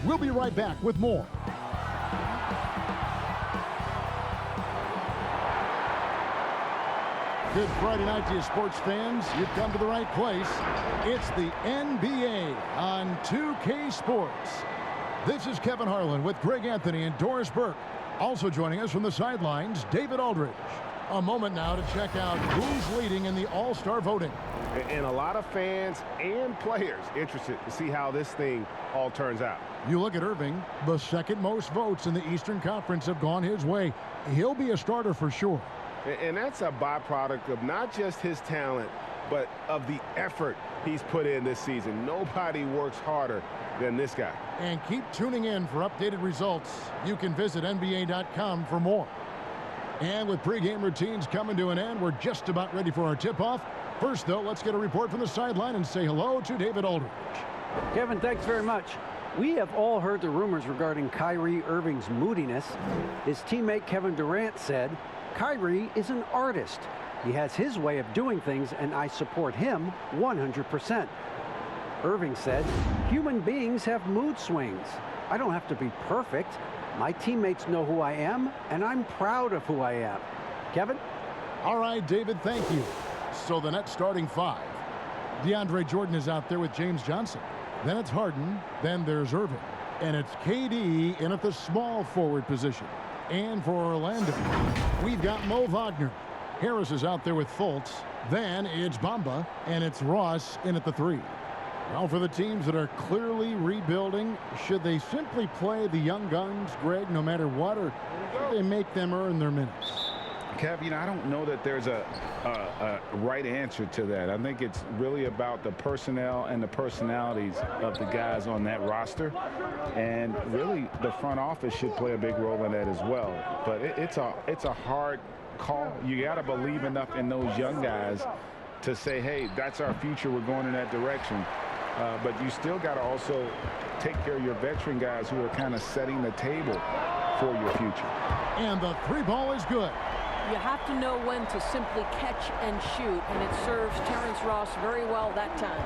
We'll be right back with more. Good Friday night to you, sports fans. You've come to the right place. It's the NBA on 2K Sports. This is Kevin Harlan with Greg Anthony and Doris Burke. Also joining us from the sidelines, David Aldridge. A moment now to check out who's leading in the All-Star voting. And a lot of fans and players interested to see how this thing all turns out. You look at Irving, the second most votes in the Eastern Conference have gone his way. He'll be a starter for sure. And that's a byproduct of not just his talent, but of the effort he's put in this season. Nobody works harder than this guy. And keep tuning in for updated results. You can visit NBA.com for more. And with pregame routines coming to an end, we're just about ready for our tip-off. First, though, let's get a report from the sideline and say hello to David Aldridge. Kevin, thanks very much. We have all heard the rumors regarding Kyrie Irving's moodiness. His teammate Kevin Durant said, "Kyrie is an artist. He has his way of doing things, and I support him 100%. Irving said, "Human beings have mood swings. I don't have to be perfect. My teammates know who I am, and I'm proud of who I am." Kevin? All right, David, thank you. So the Nets starting five. DeAndre Jordan is out there with James Johnson. Then it's Harden. Then there's Irving. And it's KD in at the small forward position. And for Orlando, we've got Mo Wagner. Harris is out there with Fultz. Then it's Bamba, and it's Ross in at the three. Now for the teams that are clearly rebuilding, should they simply play the young guns, Greg, no matter what, or should they make them earn their minutes? Kev, I don't know that there's a right answer to that. I think it's really about the personnel and the personalities of the guys on that roster. And really, the front office should play a big role in that as well. But it's a hard call. You got to believe enough in those young guys to say, hey, that's our future. We're going in that direction. But you still got to also take care of your veteran guys who are kind of setting the table for your future. And the three ball is good. You have to know when to simply catch and shoot, and it serves Terrence Ross very well that time.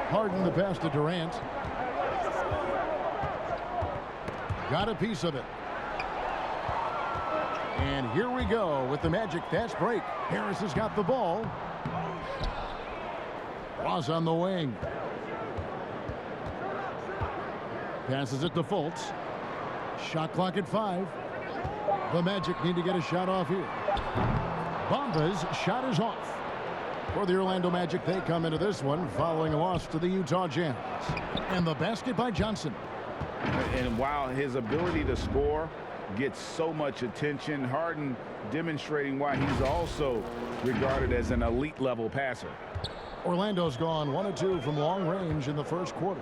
Harden the pass to Durant. Got a piece of it. And here we go with the Magic fast break. Harris has got the ball. Ross on the wing. Passes it to Fultz. Shot clock at 5. The Magic need to get a shot off here. Bamba's shot is off. For the Orlando Magic, they come into this one following a loss to the Utah Jazz. And the basket by Johnson. And while his ability to score gets so much attention, Harden demonstrating why he's also regarded as an elite level passer. Orlando's gone 1 of 2 from long range in the first quarter.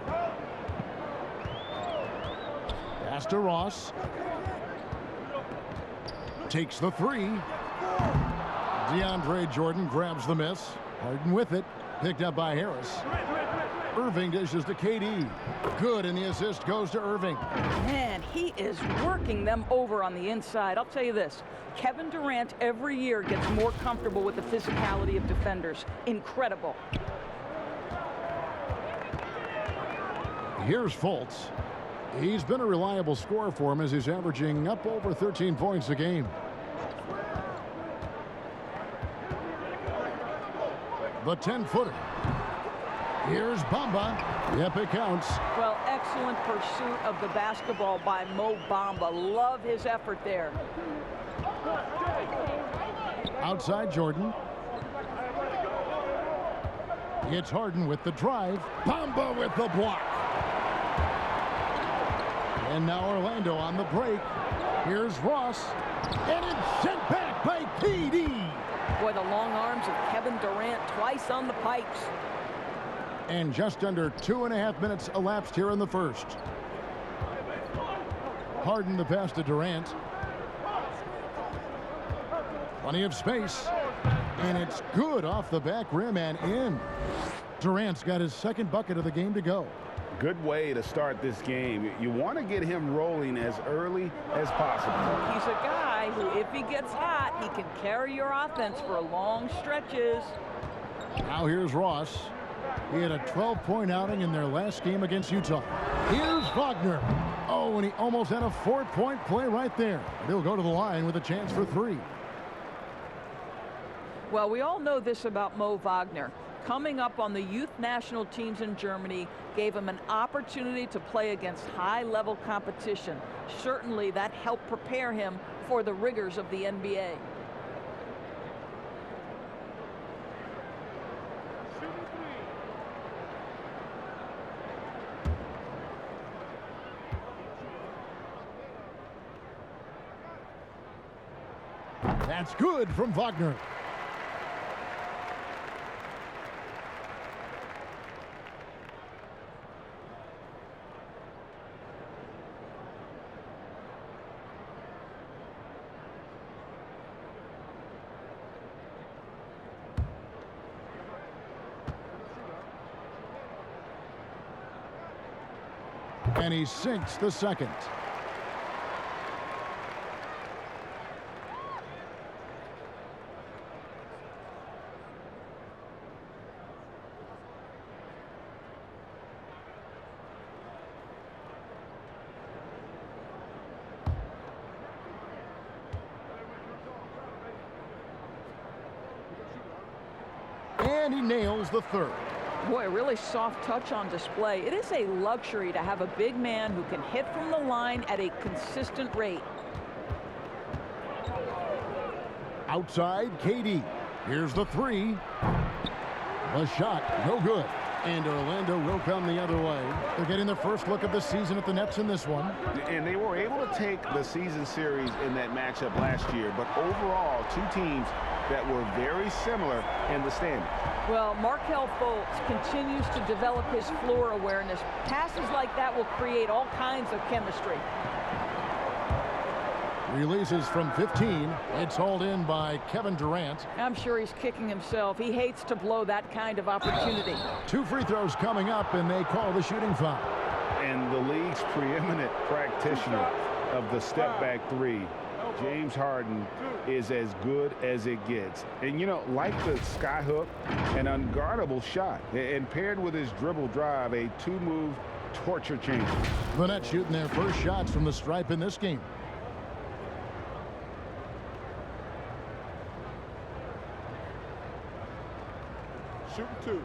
Pass to Ross. Takes the three. DeAndre Jordan grabs the miss. Harden with it. Picked up by Harris. Irving dishes to KD. Good, and the assist goes to Irving. Man, he is working them over on the inside. I'll tell you this. Kevin Durant every year gets more comfortable with the physicality of defenders. Incredible. Here's Fultz. He's been a reliable scorer for him as he's averaging up over 13 points a game. The 10-footer. Here's Bamba. Yep, it counts. Well, excellent pursuit of the basketball by Mo Bamba. Love his effort there. Outside Jordan. It's Harden with the drive. Bamba with the block. And now Orlando on the break. Here's Ross. And it's sent back by KD. Boy, the long arms of Kevin Durant twice on the pipes. And just under 2.5 minutes elapsed here in the first. Harden the pass to Durant. Plenty of space. And it's good off the back rim and in. Durant's got his second bucket of the game to go. Good way to start this game. You want to get him rolling as early as possible. He's a guy who, if he gets hot, he can carry your offense for long stretches. Now here's Ross. He had a 12-point outing in their last game against Utah. Here's Wagner. Oh, and he almost had a 4-point play right there. He'll go to the line with a chance for 3. Well, we all know this about Mo Wagner. Coming up on the youth national teams in Germany gave him an opportunity to play against high-level competition. Certainly that helped prepare him for the rigors of the NBA. That's good from Wagner. And he sinks the second. And he nails the third. Boy, a really soft touch on display. It is a luxury to have a big man who can hit from the line at a consistent rate. Outside, KD. Here's the 3. The shot, no good. And Orlando will come the other way. They're getting their first look of the season at the Nets in this one. And they were able to take the season series in that matchup last year. But overall, two teams that were very similar in the standings. Well, Markelle Fultz continues to develop his floor awareness. Passes like that will create all kinds of chemistry. Releases from 15. It's hauled in by Kevin Durant. I'm sure he's kicking himself. He hates to blow that kind of opportunity. 2 free throws coming up, and they call the shooting foul. And the league's preeminent practitioner of the step-back 3, James Harden, is as good as it gets. And, you know, like the skyhook, an unguardable shot. And paired with his dribble drive, a 2-move torture chamber. The Nets shooting their first shots from the stripe in this game. Shooting 2.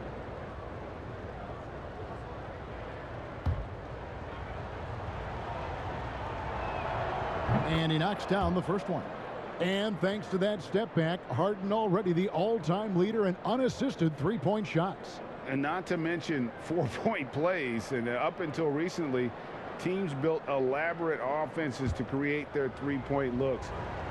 And he knocks down the first one. And thanks to that step back, Harden already the all-time leader in unassisted 3-point shots. And not to mention 4-point plays. And up until recently, teams built elaborate offenses to create their 3-point looks.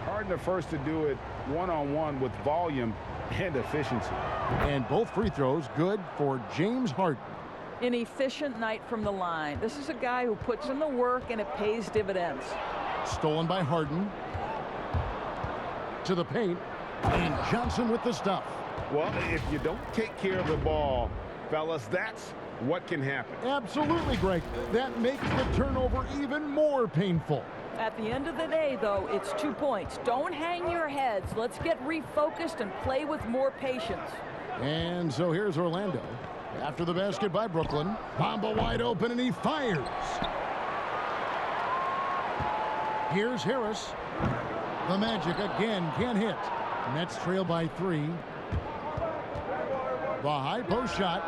Harden the first to do it one-on-one with volume and efficiency. And both free throws good for James Harden. An efficient night from the line. This is a guy who puts in the work and it pays dividends. Stolen by Harden. To the paint. And Johnson with the stuff. Well, if you don't take care of the ball, fellas, that's what can happen. Absolutely, Greg. That makes the turnover even more painful. At the end of the day, though, it's 2 points. Don't hang your heads. Let's get refocused and play with more patience. And so here's Orlando. After the basket by Brooklyn. Bamba wide open, and he fires. Here's Harris. The Magic again can't hit. Nets trail by 3. The high post shot.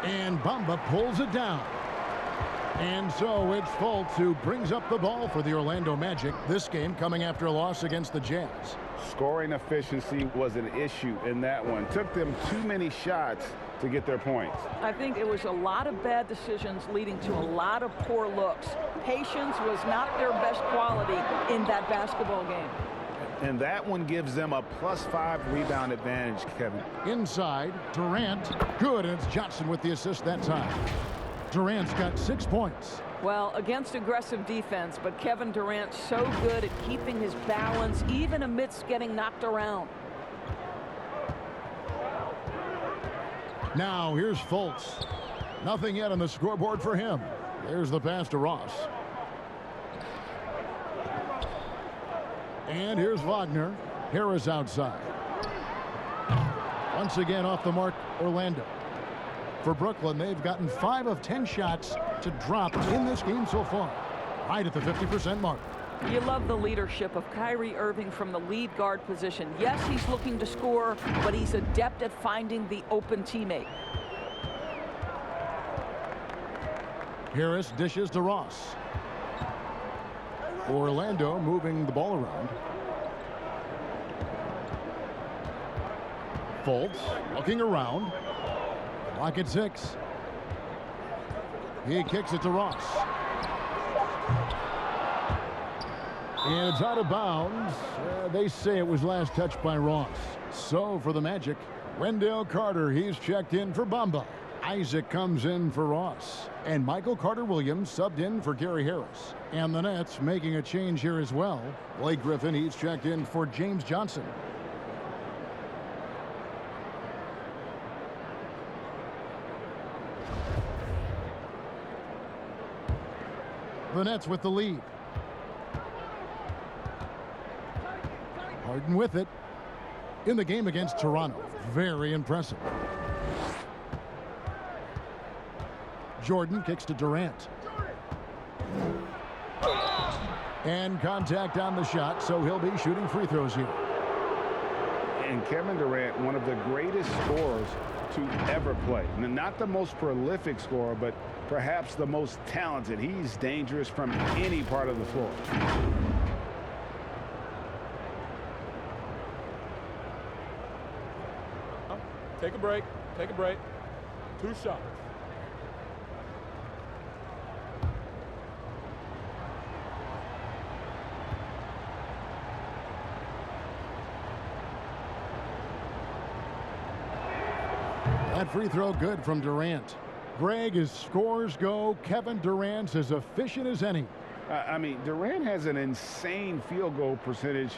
And Bamba pulls it down. And so it's Fultz who brings up the ball for the Orlando Magic. This game coming after a loss against the Jazz. Scoring efficiency was an issue in that one. Took them too many shots to get their points. I think it was a lot of bad decisions leading to a lot of poor looks. Patience was not their best quality in that basketball game. And that one gives them a +5 rebound advantage, Kevin. Inside, Durant. Good, and it's Johnson with the assist that time. Durant's got 6 points. Well, against aggressive defense, but Kevin Durant so good at keeping his balance even amidst getting knocked around. Now here's Fultz. Nothing yet on the scoreboard for him. There's the pass to Ross. And here's Wagner. Harris outside. Once again off the mark, Orlando. For Brooklyn, they've gotten 5 of 10 shots to drop in this game so far, right at the 50% mark. You love the leadership of Kyrie Irving from the lead guard position. Yes, he's looking to score, but he's adept at finding the open teammate. Harris dishes to Ross. Orlando moving the ball around. Fultz looking around. Clock at 6. He kicks it to Ross. And it's out of bounds. They say it was last touched by Ross. So for the Magic, Wendell Carter, he's checked in for Bamba. Isaac comes in for Ross. And Michael Carter-Williams subbed in for Gary Harris. And the Nets making a change here as well. Blake Griffin, he's checked in for James Johnson. The Nets with the lead. Harden with it. In the game against Toronto. Very impressive. Jordan kicks to Durant. And contact on the shot, so he'll be shooting free throws here. And Kevin Durant, one of the greatest scorers to ever play. Not the most prolific scorer, but perhaps the most talented. He's dangerous from any part of the floor. Take a break. Take a break. 2 shots. That free throw good from Durant. Greg, as scores go, Kevin Durant's as efficient as any. I mean, Durant has an insane field goal percentage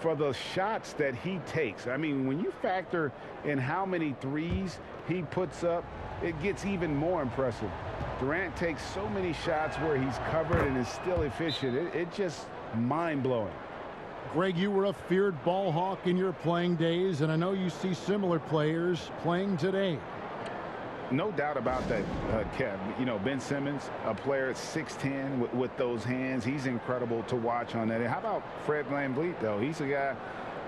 for the shots that he takes. I mean, when you factor in how many threes he puts up, it gets even more impressive. Durant takes so many shots where he's covered and is still efficient. It's just mind-blowing. Greg, you were a feared ball hawk in your playing days, and I know you see similar players playing today. No doubt about that, Kev. You know, Ben Simmons, a player at 6'10", with those hands. He's incredible to watch on that. And how about Fred VanVleet, though? He's a guy,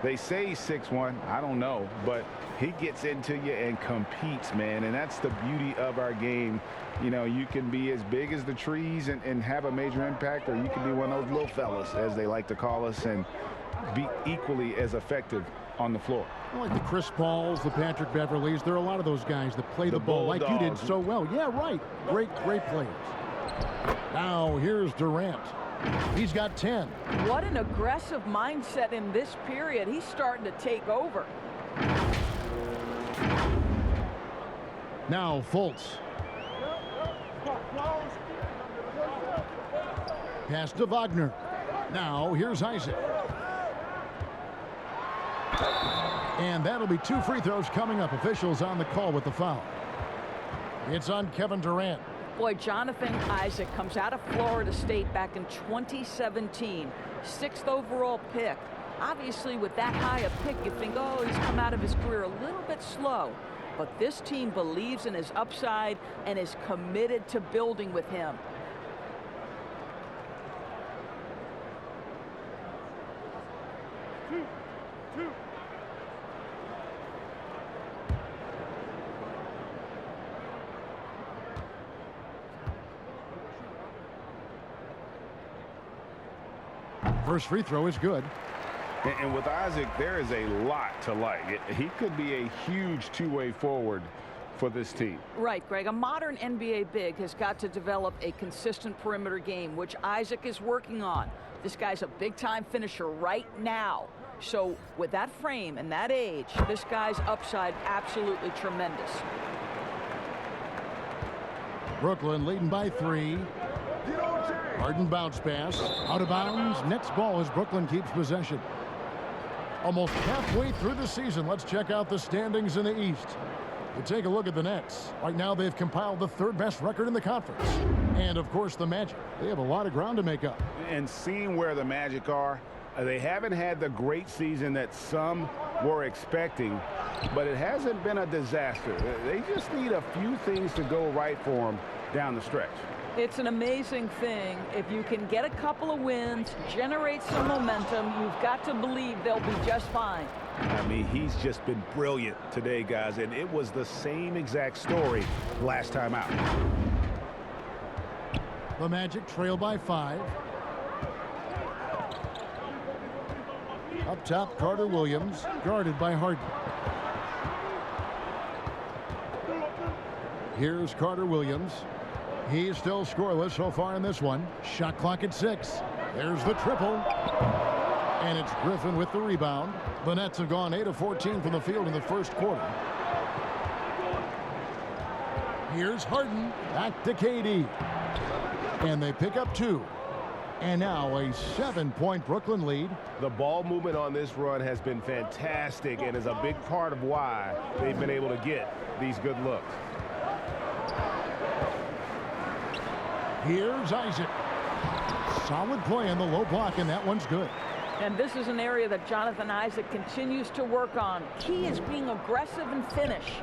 they say he's 6'1". I don't know. But he gets into you and competes, man. And that's the beauty of our game. You know, you can be as big as the trees and have a major impact, or you can be one of those little fellas, as they like to call us, and be equally as effective on the floor. Like the Chris Pauls, the Patrick Beverleys, there are a lot of those guys that play the ball like you did so well. Yeah, right. Great players. Now here's Durant. He's got 10. What an aggressive mindset in this period. He's starting to take over. Now Fultz. Pass to Wagner. Now here's Isaac. And that'll be 2 free throws coming up. Officials on the call with the foul. It's on Kevin Durant. Boy, Jonathan Isaac comes out of Florida State back in 2017. 6th overall pick. Obviously, with that high a pick, you think, oh, he's come out of his career a little bit slow. But this team believes in his upside and is committed to building with him. First free throw is good. And with Isaac, there is a lot to like. He could be a huge two-way forward for this team. Right, Greg. A modern NBA big has got to develop a consistent perimeter game, which Isaac is working on. This guy's a big-time finisher right now. So with that frame and that age, this guy's upside absolutely tremendous. Brooklyn leading by 3. Harden bounce pass. Out of bounds. Nets ball as Brooklyn keeps possession. Almost halfway through the season. Let's check out the standings in the East. You take a look at the Nets. Right now they've compiled the 3rd best record in the conference. And of course the Magic. They have a lot of ground to make up. And seeing where the Magic are, they haven't had the great season that some were expecting, but it hasn't been a disaster. They just need a few things to go right for them down the stretch. It's an amazing thing. If you can get a couple of wins, generate some momentum, you've got to believe they'll be just fine. I mean, he's just been brilliant today, guys, and it was the same exact story last time out. The Magic trail by 5. Up top, Carter Williams, guarded by Harden. Here's Carter Williams. He's still scoreless so far in this one. Shot clock at 6. There's the triple. And it's Griffin with the rebound. The Nets have gone 8 of 14 from the field in the first quarter. Here's Harden. Back to KD. And they pick up 2. And now a 7-point Brooklyn lead. The ball movement on this run has been fantastic and is a big part of why they've been able to get these good looks. Here's Isaac. Solid play in the low block, and that one's good. And this is an area that Jonathan Isaac continues to work on. Key is being aggressive and finish.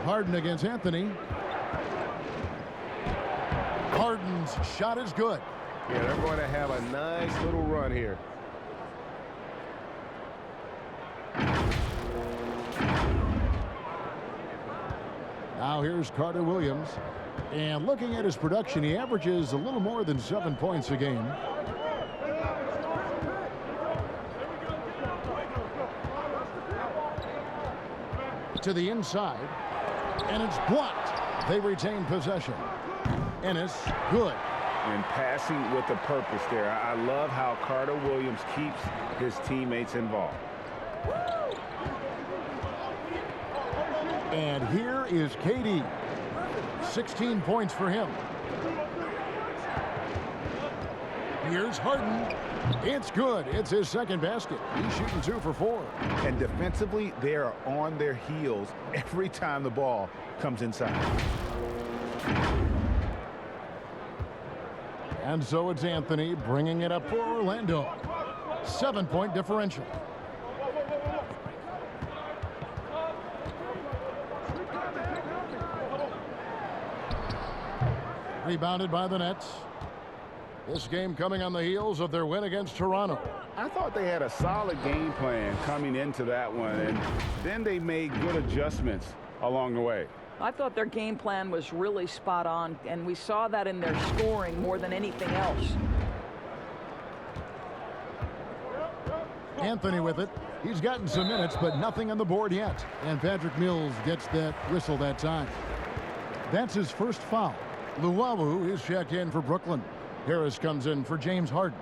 Harden against Anthony. Harden's shot is good. Yeah, they're going to have a nice little run here. Now here's Carter Williams. And looking at his production, he averages a little more than 7 points a game. To the inside. And it's blocked. They retain possession. Ennis, good. And passing with a purpose there. I love how Carter Williams keeps his teammates involved. And here is KD. 16 points for him. Here's Harden. It's good. It's his second basket. He's shooting 2 for 4. And defensively, they are on their heels every time the ball comes inside. And so it's Anthony bringing it up for Orlando. 7-point differential. Rebounded by the Nets. This game coming on the heels of their win against Toronto. I thought they had a solid game plan coming into that one, and then they made good adjustments along the way. I thought their game plan was really spot on, and we saw that in their scoring more than anything else. Anthony with it. He's gotten some minutes, but nothing on the board yet. And Patrick Mills gets that whistle that time. That's his first foul. Luwawu is checked in for Brooklyn. Harris comes in for James Harden.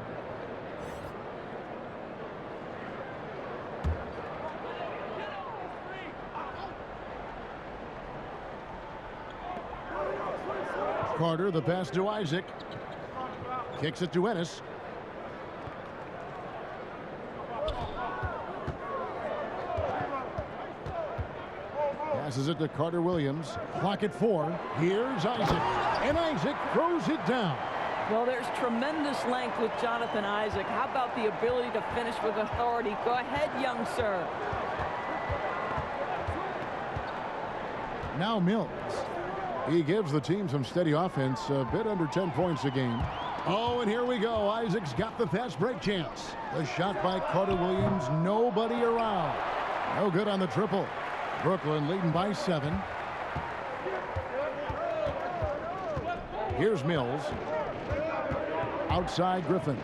Carter, the pass to Isaac. Kicks it to Ennis. Passes it to Carter Williams. Clock at 4. Here's Isaac. And Isaac throws it down. Well, there's tremendous length with Jonathan Isaac. How about the ability to finish with authority? Go ahead, young sir. Now Mills. He gives the team some steady offense, a bit under 10 points a game. Oh, and here we go. Isaac's got the fast break chance. The shot by Carter Williams. Nobody around. No good on the triple. Brooklyn leading by 7. Here's Mills. Outside Griffin.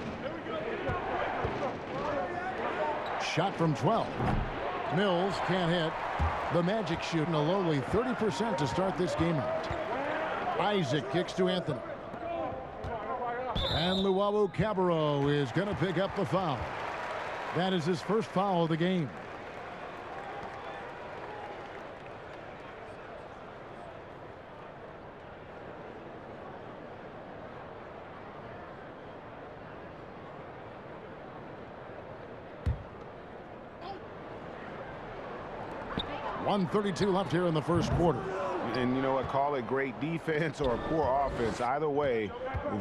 Shot from 12. Mills can't hit. The Magic shooting a lowly 30% to start this game out. Isaac kicks to Anthony. And Luwawu Cabarrot is going to pick up the foul. That is his first foul of the game. .132 left here in the first quarter. And you know what, call it great defense or poor offense. Either way,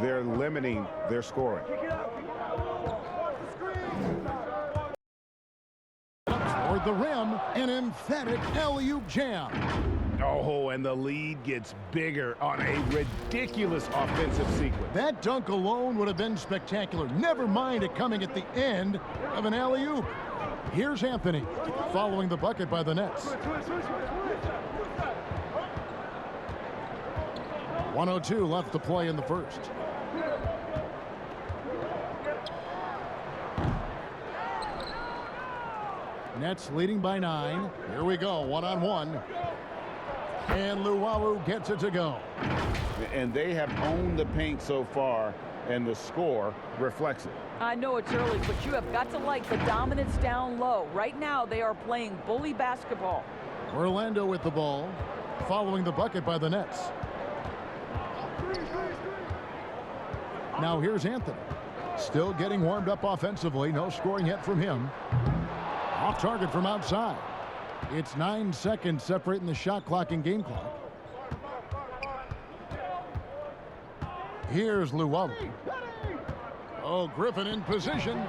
they're limiting their scoring. toward the rim. An emphatic alley-oop jam. Oh, and the lead gets bigger on a ridiculous offensive sequence. That dunk alone would have been spectacular. Never mind it coming at the end of an alley-oop. Here's Anthony following the bucket by the Nets. 1:02 left to play in the first. Nets leading by 9. Here we go, one-on-one. And Luwawu gets it to go. And they have owned the paint so far, and the score reflects it. I know it's early, but you have got to like the dominance down low. Right now, they are playing bully basketball. Orlando with the ball, following the bucket by the Nets. Now here's Anthony. Still getting warmed up offensively. No scoring yet from him. Off target from outside. It's 9 seconds separating the shot clock and game clock. Here's Luwawu. Oh, Griffin in position.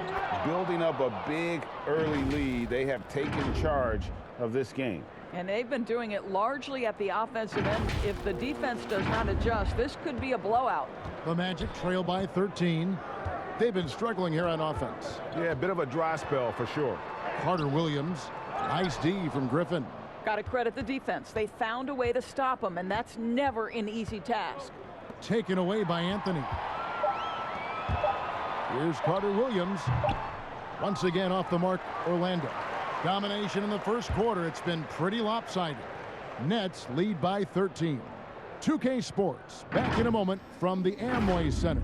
Building up a big early lead. They have taken charge of this game. And they've been doing it largely at the offensive end. If the defense does not adjust, this could be a blowout. The Magic trail by 13. They've been struggling here on offense. Yeah, a bit of a dry spell for sure. Carter Williams. Nice D from Griffin. Got to credit the defense. They found a way to stop them, and that's never an easy task. Taken away by Anthony. Here's Carter Williams. Once again off the mark, Orlando. Domination in the first quarter. It's been pretty lopsided. Nets lead by 13. 2K Sports, back in a moment from the Amway Center.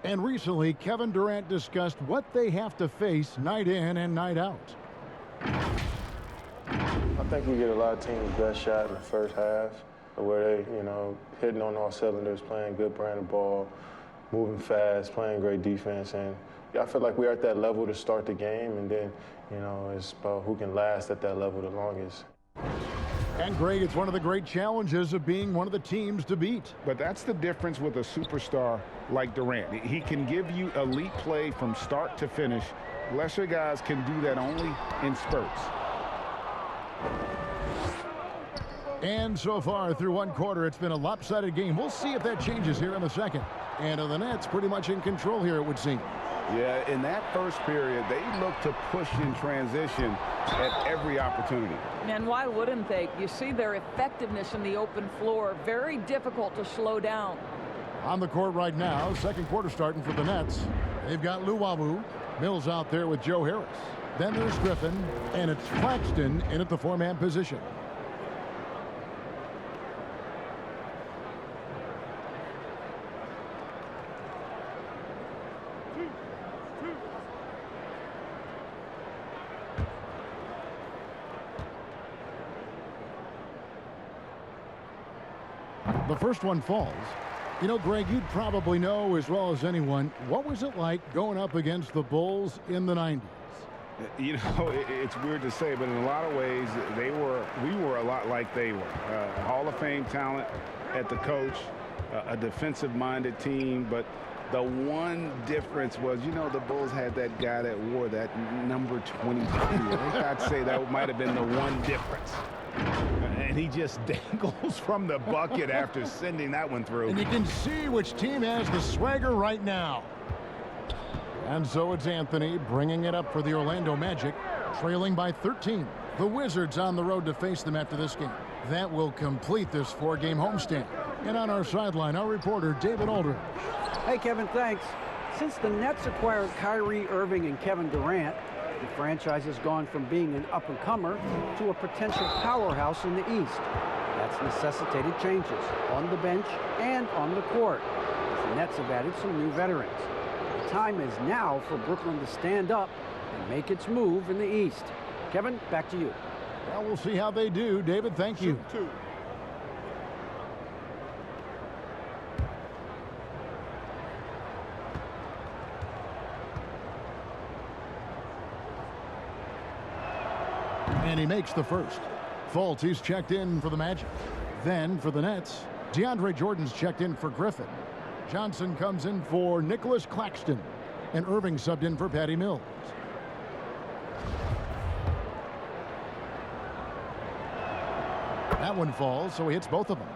And recently, Kevin Durant discussed what they have to face night in and night out. I think we get a lot of teams' best shot in the first half, where they, hitting on all cylinders, playing good brand of ball, moving fast, playing great defense. And I feel like we're at that level to start the game, and then, it's about who can last at that level the longest. And Greg, it's one of the great challenges of being one of the teams to beat. But that's the difference with a superstar like Durant. He can give you elite play from start to finish. Lesser guys can do that only in spurts. And so far through one quarter, it's been a lopsided game. We'll see if that changes here in the second. And the Nets pretty much in control here, it would seem. Yeah, in that first period, they look to push in transition at every opportunity. And why wouldn't they? You see their effectiveness in the open floor. Very difficult to slow down. On the court right now, second quarter starting for the Nets. They've got Luwawu. Mills out there with Joe Harris. Then there's Griffin, and it's Claxton in at the four-man position. The first one falls. Greg, you'd probably know as well as anyone, what was it like going up against the Bulls in the 90s? It's weird to say, but in a lot of ways, we were a lot like they were. Hall of Fame talent at the coach, a defensive-minded team, but the one difference was, the Bulls had that guy that wore that number 22. I think I'd say that might have been the one difference. And he just dangles from the bucket after sending that one through. And you can see which team has the swagger right now. And so it's Anthony bringing it up for the Orlando Magic, trailing by 13. The Wizards on the road to face them after this game. That will complete this four-game homestand. And on our sideline, our reporter, David Aldridge. Hey, Kevin, thanks. Since the Nets acquired Kyrie Irving and Kevin Durant, the franchise has gone from being an up-and-comer to a potential powerhouse in the East. That's necessitated changes on the bench and on the court. The Nets have added some new veterans. The time is now for Brooklyn to stand up and make its move in the East. Kevin, back to you. Well, we'll see how they do. David, thank you. And he makes the first. Fultz, he's checked in for the Magic. Then for the Nets, DeAndre Jordan's checked in for Griffin. Johnson comes in for Nicholas Claxton. And Irving subbed in for Patty Mills. That one falls, so he hits both of them.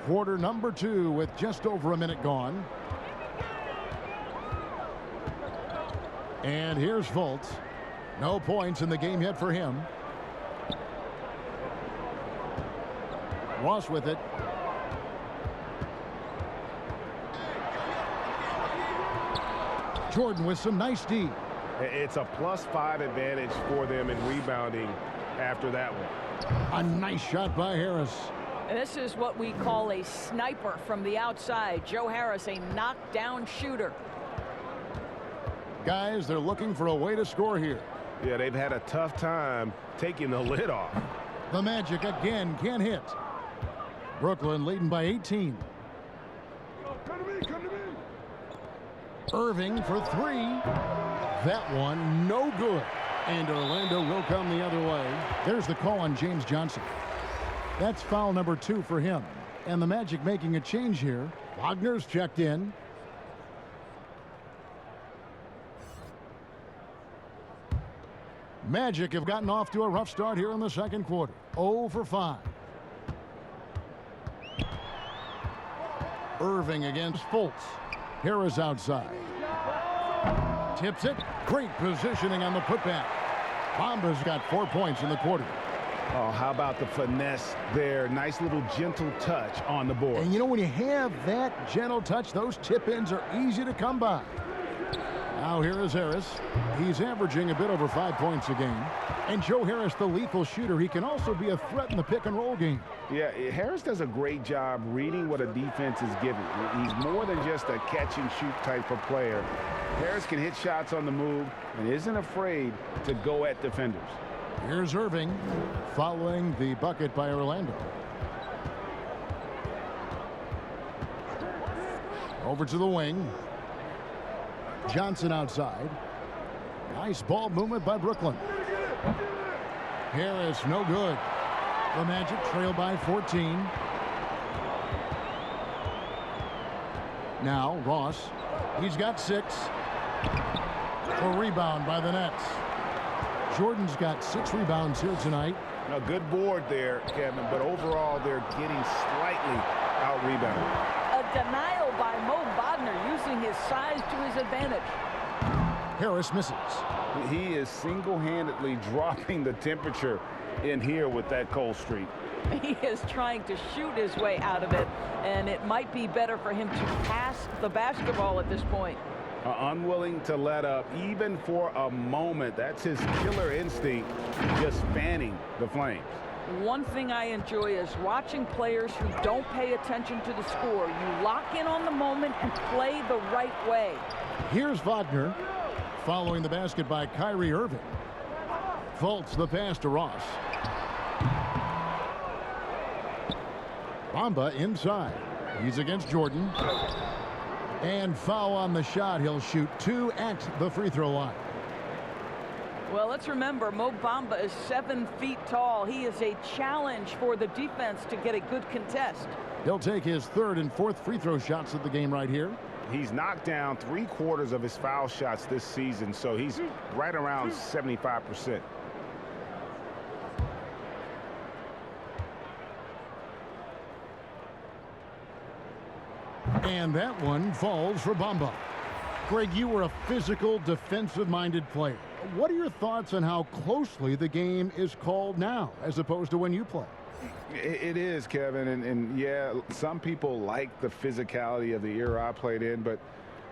Quarter number 2 with just over a minute gone. And here's Fultz. No points in the game yet for him. Ross with it. Jordan with some nice D. It's a +5 advantage for them in rebounding after that one. A nice shot by Harris. And this is what we call a sniper from the outside. Joe Harris, a knockdown shooter. Guys, they're looking for a way to score here. Yeah, they've had a tough time taking the lid off. The Magic again can't hit. Brooklyn leading by 18. Come to me, come to me. Irving for 3. That one no good. And Orlando will come the other way. There's the call on James Johnson. That's foul number 2 for him. And the Magic making a change here. Wagner's checked in. Magic have gotten off to a rough start here in the second quarter. 0 for 5. Irving against Fultz. Harris outside. Tips it. Great positioning on the putback. Bamba's got 4 points in the quarter. Oh, how about the finesse there? Nice little gentle touch on the board. And you know, when you have that gentle touch, those tip-ins are easy to come by. Now here is Harris. He's averaging a bit over 5 points a game. And Joe Harris, the lethal shooter, he can also be a threat in the pick-and-roll game. Yeah, Harris does a great job reading what a defense is giving. He's more than just a catch-and-shoot type of player. Harris can hit shots on the move and isn't afraid to go at defenders. Here's Irving following the bucket by Orlando. Over to the wing. Johnson outside. Nice ball movement by Brooklyn. Harris no good. The Magic trail by 14. Now Ross. He's got 6. A rebound by the Nets. Jordan's got 6 rebounds here tonight. A good board there, Kevin, but overall they're getting slightly out-rebounded. A denial by Mo Wagner using his size to his advantage. Harris misses. He is single-handedly dropping the temperature in here with that cold streak. He is trying to shoot his way out of it, and it might be better for him to pass the basketball at this point. Unwilling to let up even for a moment. That's his killer instinct, just fanning the flames. One thing I enjoy is watching players who don't pay attention to the score. You lock in on the moment and play the right way. Here's Wagner following the basket by Kyrie Irving. Fultz the pass to Ross. Bamba inside. He's against Jordan. And foul on the shot. He'll shoot 2 at the free throw line. Well, let's remember, Mo Bamba is 7 feet tall. He is a challenge for the defense to get a good contest. He'll take his 3rd and 4th free throw shots of the game right here. He's knocked down 3/4 of his foul shots this season, so he's right around 75%. And that one falls for Bamba. Greg, you were a physical, defensive-minded player. What are your thoughts on how closely the game is called now as opposed to when you play? It is, Kevin, and yeah, some people like the physicality of the era I played in, but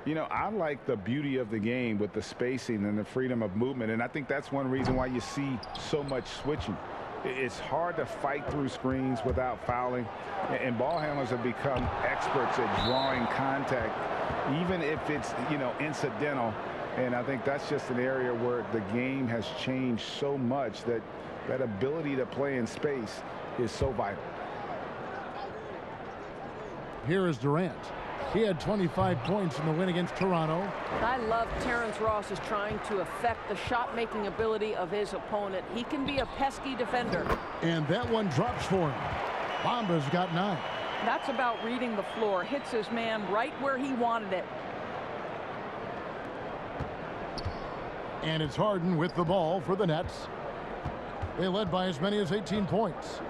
you know, I like the beauty of the game with the spacing and the freedom of movement, and I think that's one reason why you see so much switching. It's hard to fight through screens without fouling, and ball handlers have become experts at drawing contact, even if it's, you know, incidental. And I think that's just an area where the game has changed so much that that ability to play in space is so vital. Here is Durant. He had 25 points in the win against Toronto. I love Terrence Ross is trying to affect the shot-making ability of his opponent. He can be a pesky defender. And that one drops for him. Bamba's got 9. That's about reading the floor. Hits his man right where he wanted it. And it's Harden with the ball for the Nets. They led by as many as 18 points.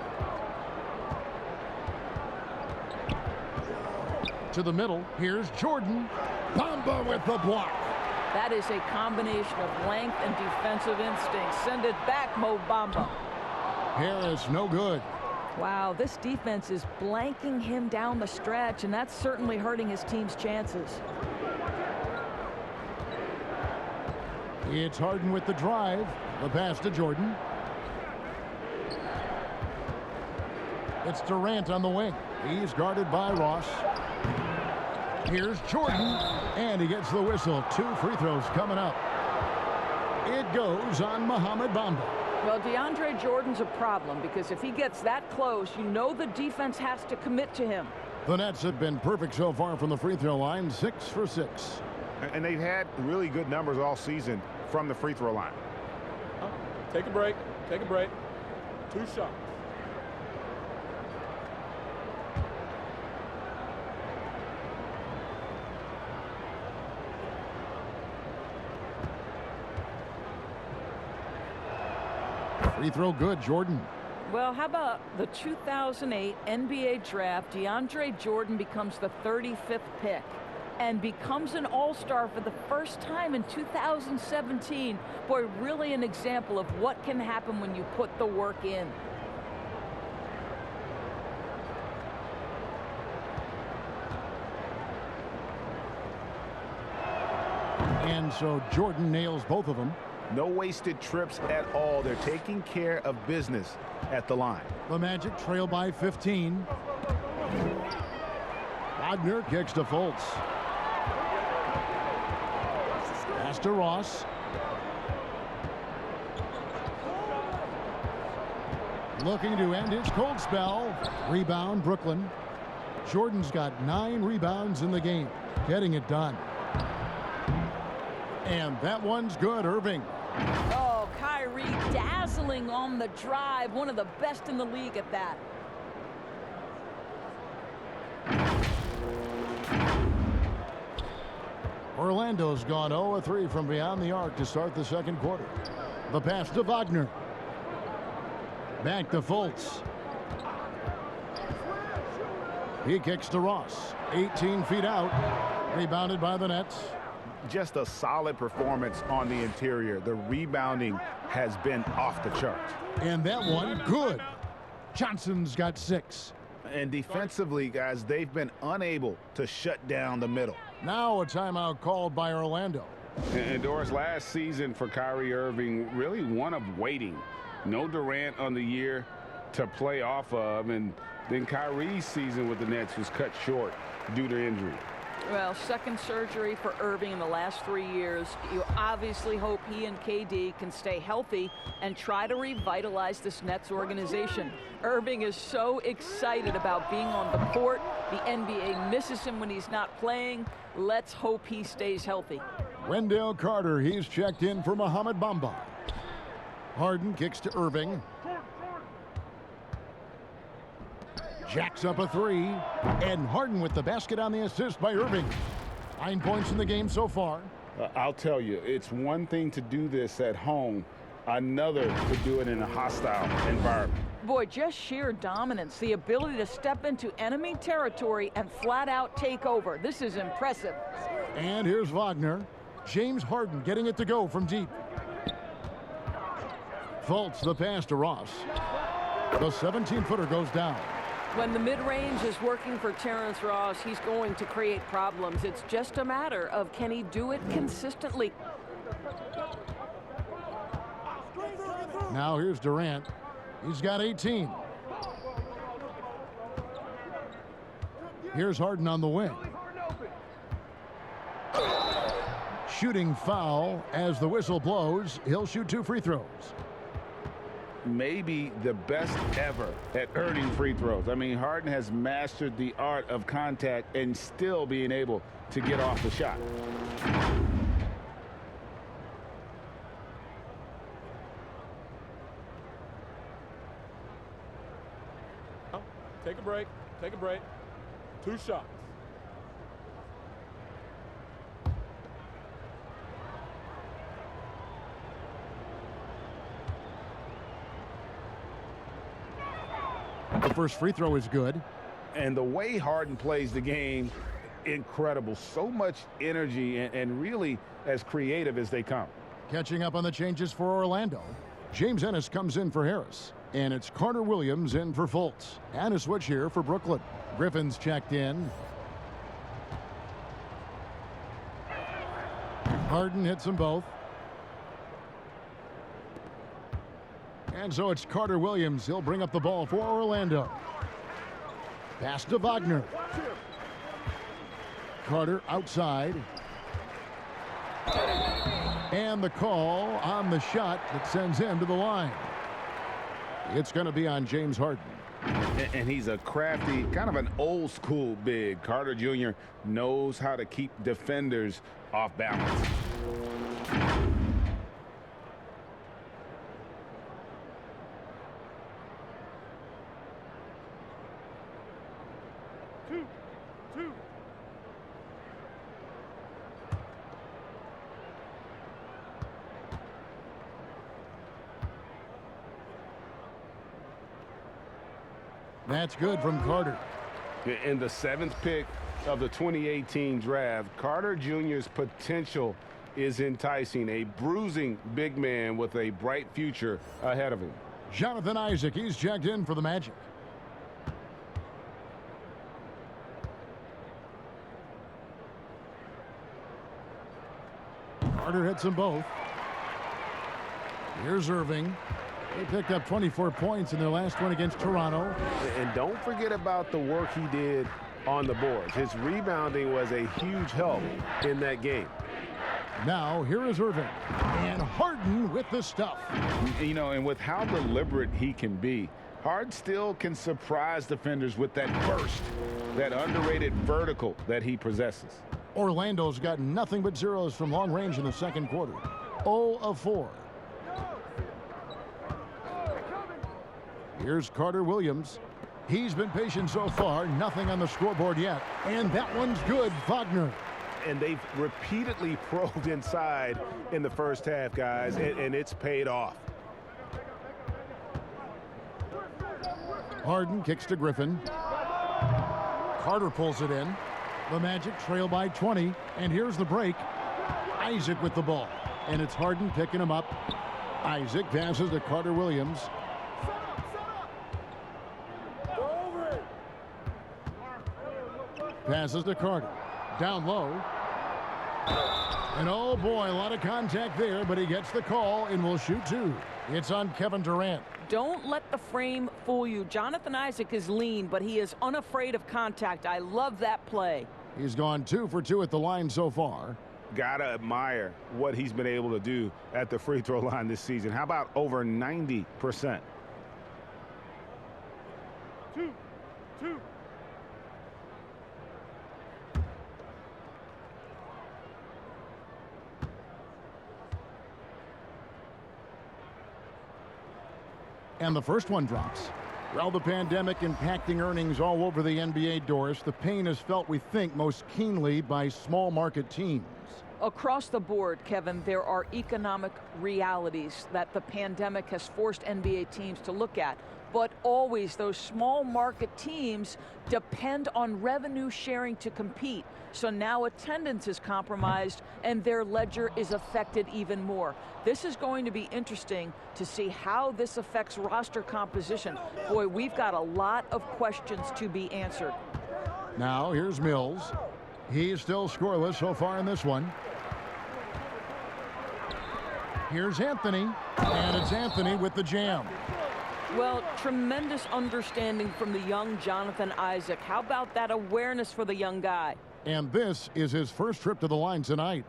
To the middle, here's Jordan. Bamba with the block. That is a combination of length and defensive instinct. Send it back, Mo Bamba. Harris, no good. Wow, this defense is blanking him down the stretch, and that's certainly hurting his team's chances. It's Harden with the drive. The pass to Jordan. It's Durant on the wing. He's guarded by Ross. Here's Jordan, and he gets the whistle. 2 free throws coming up. It goes on Mohamed Bamba. Well, DeAndre Jordan's a problem because if he gets that close, you know the defense has to commit to him. The Nets have been perfect so far from the free throw line, 6 for 6. And they've had really good numbers all season from the free throw line. Take a break. Take a break. 2 shots. Free throw good, Jordan. Well, how about the 2008 NBA draft? DeAndre Jordan becomes the 35th pick and becomes an all-star for the first time in 2017. Boy, really an example of what can happen when you put the work in. And so Jordan nails both of them. No wasted trips at all. They're taking care of business at the line. The Magic trail by 15. Wagner kicks to Fultz. Pass to Ross. Looking to end his cold spell. Rebound, Brooklyn. Jordan's got 9 rebounds in the game. Getting it done. And that one's good, Irving. Oh, Kyrie dazzling on the drive. One of the best in the league at that. Orlando's gone 0-3 from beyond the arc to start the second quarter. The pass to Wagner. Back to Fultz. He kicks to Ross. 18 feet out. Rebounded by the Nets. Just a solid performance on the interior. The rebounding has been off the charts. And that one, good. Johnson's got 6. And defensively, guys, they've been unable to shut down the middle. Now a timeout called by Orlando. And Doris, last season for Kyrie Irving, really one of waiting. No Durant on the year to play off of, and then Kyrie's season with the Nets was cut short due to injury. Well, second surgery for Irving in the last 3 years. You obviously hope he and KD can stay healthy and try to revitalize this Nets organization. Irving is so excited about being on the court. The NBA misses him when he's not playing. Let's hope he stays healthy. Wendell Carter, he's checked in for Mohamed Bamba. Harden kicks to Irving. Jacks up a 3, and Harden with the basket on the assist by Irving. 9 points in the game so far. I'll tell you, it's one thing to do this at home, another to do it in a hostile environment. Boy, just sheer dominance, the ability to step into enemy territory and flat out take over. This is impressive. And here's Wagner. James Harden getting it to go from deep. Fultz the pass to Ross. The 17-footer goes down. When the mid-range is working for Terrence Ross, he's going to create problems. It's just a matter of can he do it consistently. Now here's Durant. He's got 18. Here's Harden on the wing. Shooting foul as the whistle blows. He'll shoot 2 free throws. maybe the best ever at earning free throws. I mean, Harden has mastered the art of contact and still being able to get off the shot. Take a break. Take a break. 2 shots. The first free throw is good. And the way Harden plays the game, incredible. So much energy and really as creative as they come. Catching up on the changes for Orlando. James Ennis comes in for Harris. And it's Carter Williams in for Fultz. And a switch here for Brooklyn. Griffin's checked in. Harden hits them both. And so it's Carter Williams. He'll bring up the ball for Orlando. Pass to Wagner. Carter outside. And the call on the shot that sends him to the line. It's going to be on James Harden. And he's a crafty, kind of an old school big. Carter Jr. knows how to keep defenders off balance. Two. That's good from Carter. In the 7th pick of the 2018 draft, Carter Jr.'s potential is enticing. A bruising big man with a bright future ahead of him. Jonathan Isaac, he's checked in for the Magic. Carter hits them both. Here's Irving. They picked up 24 points in their last one against Toronto. And don't forget about the work he did on the boards. His rebounding was a huge help in that game. Now, here is Irving. And Harden with the stuff. You know, and with how deliberate he can be, Harden still can surprise defenders with that burst, that underrated vertical that he possesses. Orlando's got nothing but zeros from long range in the second quarter. 0 of 4. Here's Carter Williams. He's been patient so far. Nothing on the scoreboard yet. And that one's good. Wagner. And they've repeatedly probed inside in the first half, guys, and it's paid off. Harden kicks to Griffin. Carter pulls it in. The Magic trail by 20. And here's the break. Isaac with the ball. And it's Harden picking him up. Isaac passes to Carter Williams. Passes to Carter. Down low. And oh boy, a lot of contact there, but he gets the call and will shoot 2. It's on Kevin Durant. Don't let the frame fool you. Jonathan Isaac is lean, but he is unafraid of contact. I love that play. He's gone 2 for 2 at the line so far. Gotta admire what he's been able to do at the free throw line this season. How about over 90%? Two. And the first one drops. Well, the pandemic impacting earnings all over the NBA, Doris. The pain is felt, we think, most keenly by small market teams. Across the board, Kevin, there are economic realities that the pandemic has forced NBA teams to look at. But always those small market teams depend on revenue sharing to compete. So now attendance is compromised and their ledger is affected even more. This is going to be interesting to see how this affects roster composition. Boy, we've got a lot of questions to be answered. Now here's Mills. He's still scoreless so far in this one. Here's Anthony, and it's Anthony with the jam. Well, tremendous understanding from the young Jonathan Isaac. How about that awareness for the young guy? And this is his first trip to the line tonight.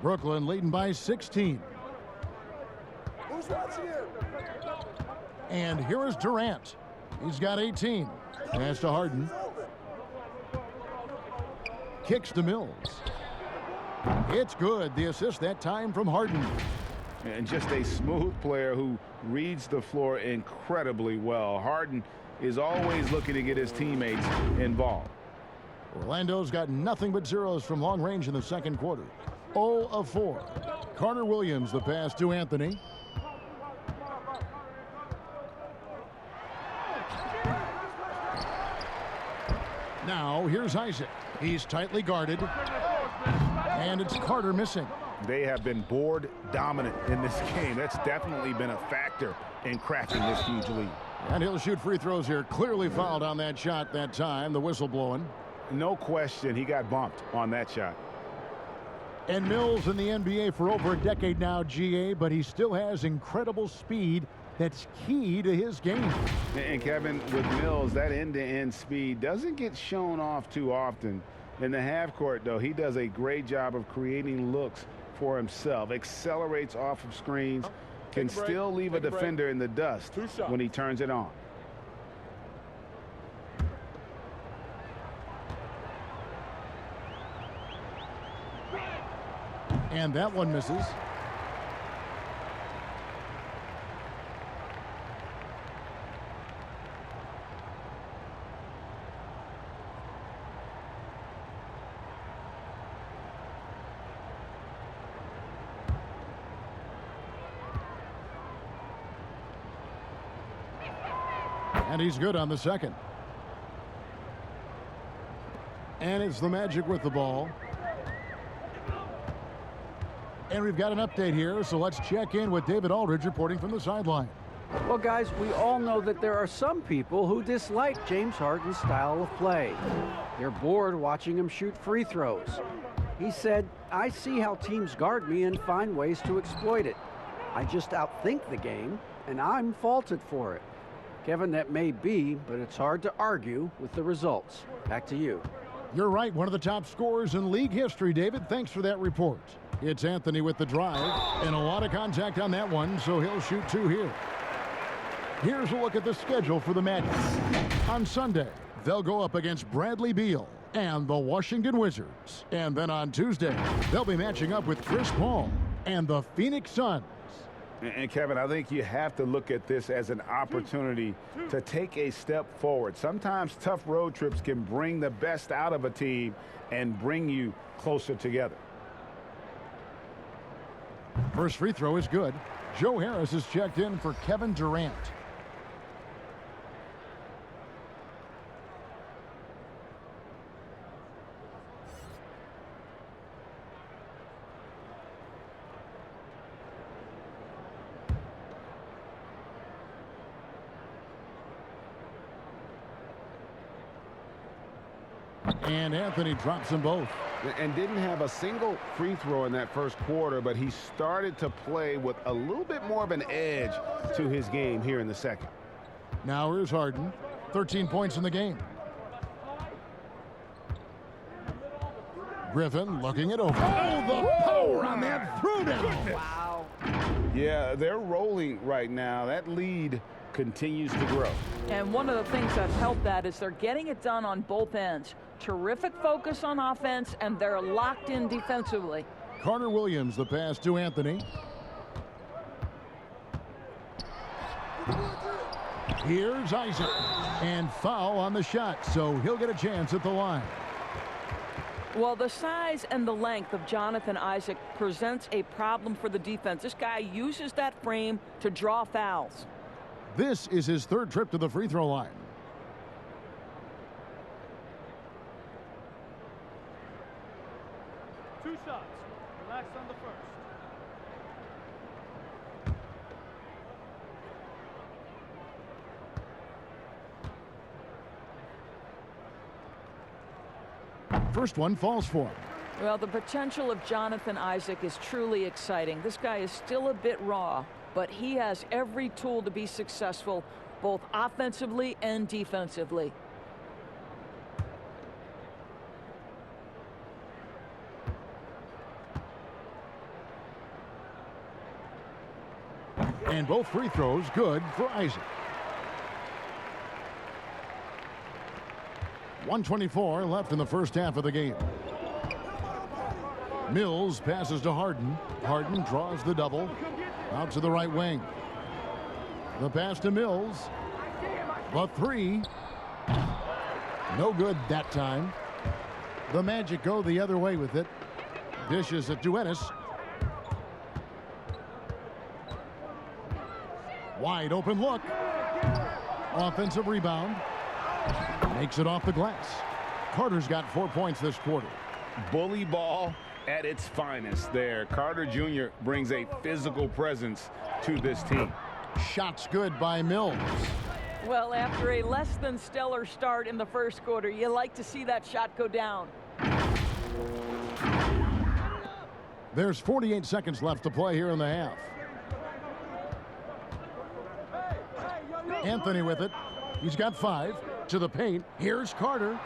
Brooklyn leading by 16. Who's watching here? And here is Durant. He's got 18. Pass to Harden. Kicks to Mills. It's good. The assist that time from Harden. And just a smooth player who reads the floor incredibly well. Harden is always looking to get his teammates involved. Orlando's got nothing but zeros from long range in the second quarter. 0 of 4. Carter Williams, the pass to Anthony. Now, here's Isaac. He's tightly guarded. And it's Carter missing. They have been board dominant in this game. That's definitely been a factor in crafting this huge lead. And he'll shoot free throws here. Clearly fouled on that shot that time. The whistle blowing. No question he got bumped on that shot. And Mills in the NBA for over a decade now, GA, but he still has incredible speed that's key to his game. And Kevin, with Mills, that end-to-end speed doesn't get shown off too often. In the half court, though, he does a great job of creating looks for himself, accelerates off of screens, can still leave a defender in the dust when he turns it on. And that one misses. And he's good on the second. And it's the Magic with the ball. And we've got an update here, so let's check in with David Aldridge reporting from the sideline. Well, guys, we all know that there are some people who dislike James Harden's style of play. They're bored watching him shoot free throws. He said, "I see how teams guard me and find ways to exploit it. I just outthink the game, and I'm faulted for it." Kevin, that may be, but it's hard to argue with the results. Back to you. You're right, one of the top scorers in league history, David. Thanks for that report. It's Anthony with the drive, and a lot of contact on that one, so he'll shoot 2 here. Here's a look at the schedule for the Magic. On Sunday, they'll go up against Bradley Beal and the Washington Wizards. And then on Tuesday, they'll be matching up with Chris Paul and the Phoenix Suns. And Kevin, I think you have to look at this as an opportunity to take a step forward. Sometimes tough road trips can bring the best out of a team and bring you closer together. First free throw is good. Joe Harris is checked in for Kevin Durant. And Anthony drops them both. And didn't have a single free throw in that first quarter, but he started to play with a little bit more of an edge to his game here in the second. Now here's Harden. 13 points in the game. Griffin looking it over. Oh, the power on that throwdown. Wow. Yeah, they're rolling right now. That lead continues to grow. And one of the things that's helped that is they're getting it done on both ends. Terrific focus on offense, and they're locked in defensively. Carter Williams, the pass to Anthony. Here's Isaac. And foul on the shot, so he'll get a chance at the line. Well, the size and the length of Jonathan Isaac presents a problem for the defense. This guy uses that frame to draw fouls. This is his 3rd trip to the free throw line. Two shots. Relax on the first. First one falls for him. Well, the potential of Jonathan Isaac is truly exciting. This guy is still a bit raw, but he has every tool to be successful, both offensively and defensively. And both free throws good for Isaac. 1:24 left in the first half of the game. Mills passes to Harden. Harden draws the double. Out to the right wing. The pass to Mills. The three. No good that time. The Magic go the other way with it. Dishes it to Ennis. Wide open look. Offensive rebound. Makes it off the glass. Carter's got 4 points this quarter. Bully ball at its finest there. Carter Jr. brings a physical presence to this team. Shots good by Mills. Well, after a less than stellar start in the first quarter, you like to see that shot go down. There's 48 seconds left to play here in the half. Anthony with it. He's got 5. To the paint. Here's Carter.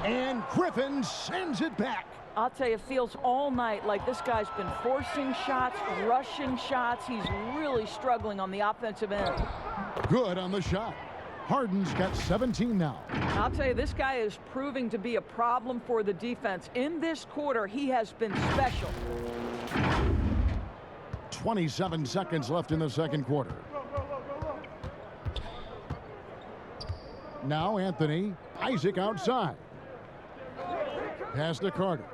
And Griffin sends it back. I'll tell you, it feels all night like this guy's been forcing shots, rushing shots. He's really struggling on the offensive end. Good on the shot. Harden's got 17 now. I'll tell you, this guy is proving to be a problem for the defense. In this quarter, he has been special. 27 seconds left in the second quarter. Now Anthony. Isaac outside. Pass to Carter.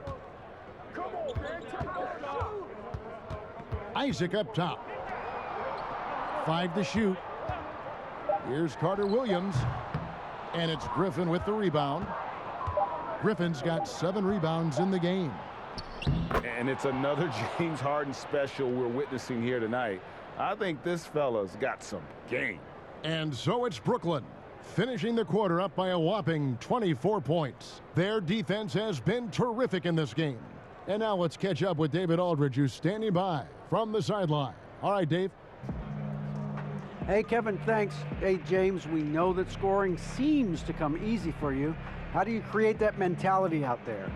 Isaac up top. 5 to shoot. Here's Carter Williams. And it's Griffin with the rebound. Griffin's got 7 rebounds in the game. And it's another James Harden special we're witnessing here tonight. I think this fella's got some game. And so it's Brooklyn, finishing the quarter up by a whopping 24 points. Their defense has been terrific in this game. And now let's catch up with David Aldridge, who's standing by from the sideline. All right, Dave. Hey, Kevin, thanks. Hey, James, we know that scoring seems to come easy for you. How do you create that mentality out there?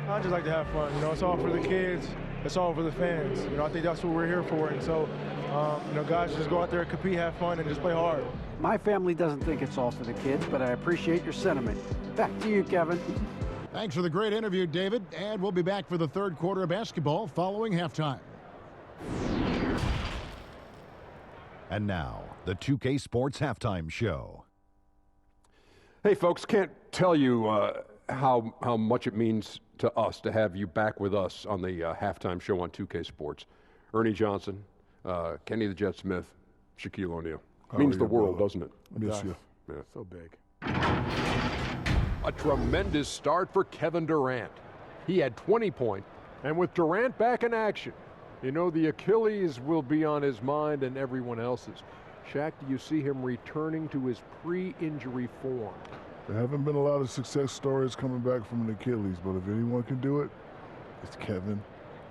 I just like to have fun. You know, it's all for the kids. It's all for the fans. You know, I think that's what we're here for. And so, you know, guys, just go out there, compete, have fun, and just play hard. My family doesn't think it's all for the kids, but I appreciate your sentiment. Back to you, Kevin. Thanks for the great interview, David. And we'll be back for the third quarter of basketball following halftime. And now, the 2K Sports Halftime Show. Hey, folks, can't tell you how much it means to us to have you back with us on the halftime show on 2K Sports. Ernie Johnson, Kenny the Jet Smith, Shaquille O'Neal. Means the world, doesn't it? Miss you. Yeah. So big. A tremendous start for Kevin Durant. He had 20 points, and with Durant back in action, you know the Achilles will be on his mind and everyone else's. Shaq, do you see him returning to his pre-injury form? There haven't been a lot of success stories coming back from an Achilles, but if anyone can do it, it's Kevin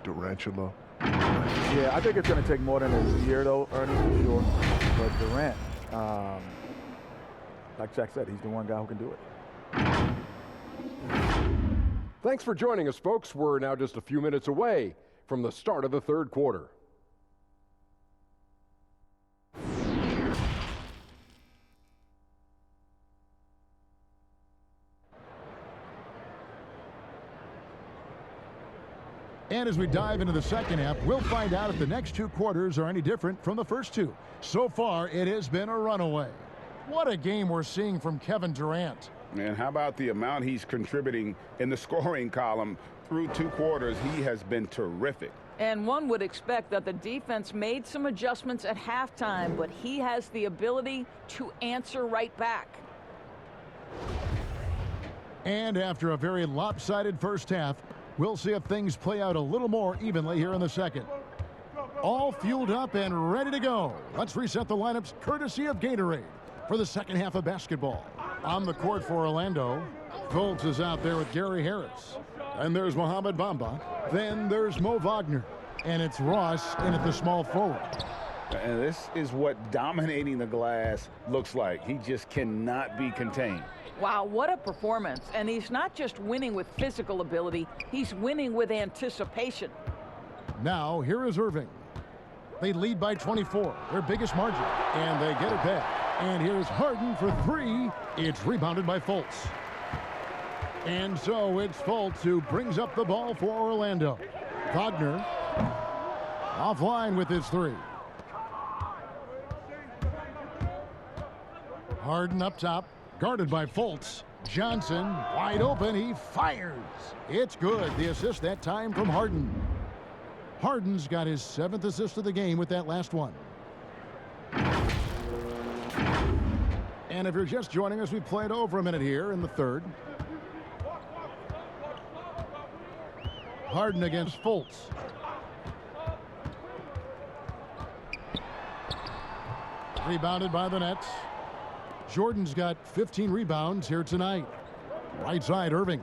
Durantula. Yeah, I think it's going to take more than a year, though, Ernie, for sure. But Durant, like Shaq said, he's the one guy who can do it. Thanks for joining us, folks. We're now just a few minutes away from the start of the third quarter. And as we dive into the second half, we'll find out if the next 2 quarters are any different from the first 2. So far, it has been a runaway. What a game we're seeing from Kevin Durant. And how about the amount he's contributing in the scoring column through 2 quarters? He has been terrific. And one would expect that the defense made some adjustments at halftime, but he has the ability to answer right back. And after a very lopsided first half, we'll see if things play out a little more evenly here in the second. All fueled up and ready to go. Let's reset the lineups courtesy of Gatorade for the second half of basketball. On the court for Orlando, Colts is out there with Gary Harris. And there's Mohamed Bamba. Then there's Mo Wagner. And it's Ross in at the small forward. And this is what dominating the glass looks like. He just cannot be contained. Wow, what a performance. And he's not just winning with physical ability, he's winning with anticipation. Now, here is Irving. They lead by 24, their biggest margin, and they get it back. And here's Harden for three. It's rebounded by Fultz. And so it's Fultz who brings up the ball for Orlando. Wagner offline with his three. Harden up top, guarded by Fultz. Johnson wide open, he fires. It's good. The assist that time from Harden. Harden's got his 7th assist of the game with that last one. And if you're just joining us, we played over a minute here in the third. Harden against Fultz. Rebounded by the Nets. Jordan's got 15 rebounds here tonight. Right side, Irving.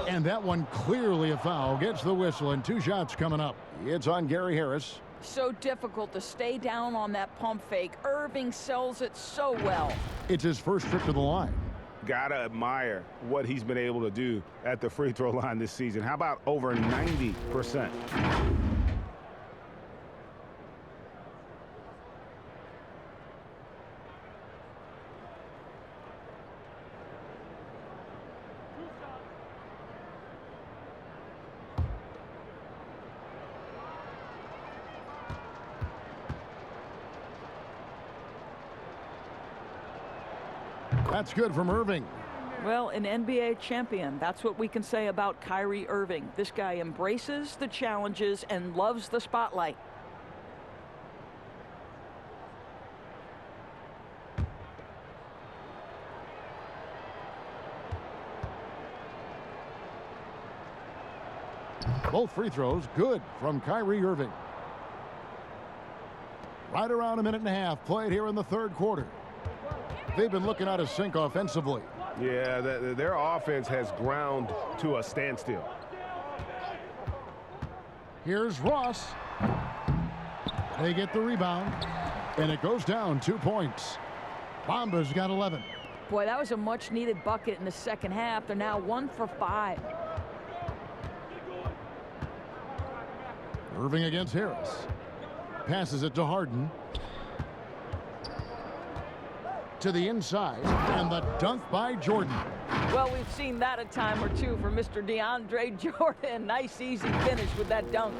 And that one clearly a foul. Gets the whistle, and 2 shots coming up. It's on Gary Harris. So difficult to stay down on that pump fake. Irving sells it so well. It's his first trip to the line. Gotta admire what he's been able to do at the free throw line this season. How about over 90%? That's good from Irving. Well, an NBA champion. That's what we can say about Kyrie Irving. This guy embraces the challenges and loves the spotlight. Both free throws good from Kyrie Irving. Right around a minute and a half played here in the third quarter. They've been looking out of sync offensively. Yeah, their offense has ground to a standstill. Here's Ross. They get the rebound, and it goes down 2 points. Bamba's got 11. Boy, that was a much-needed bucket in the second half. They're now 1 for 5. Irving against Harris. Passes it to Harden. To the inside, and the dunk by Jordan. Well, we've seen that a time or two for Mr. DeAndre Jordan. Nice, easy finish with that dunk.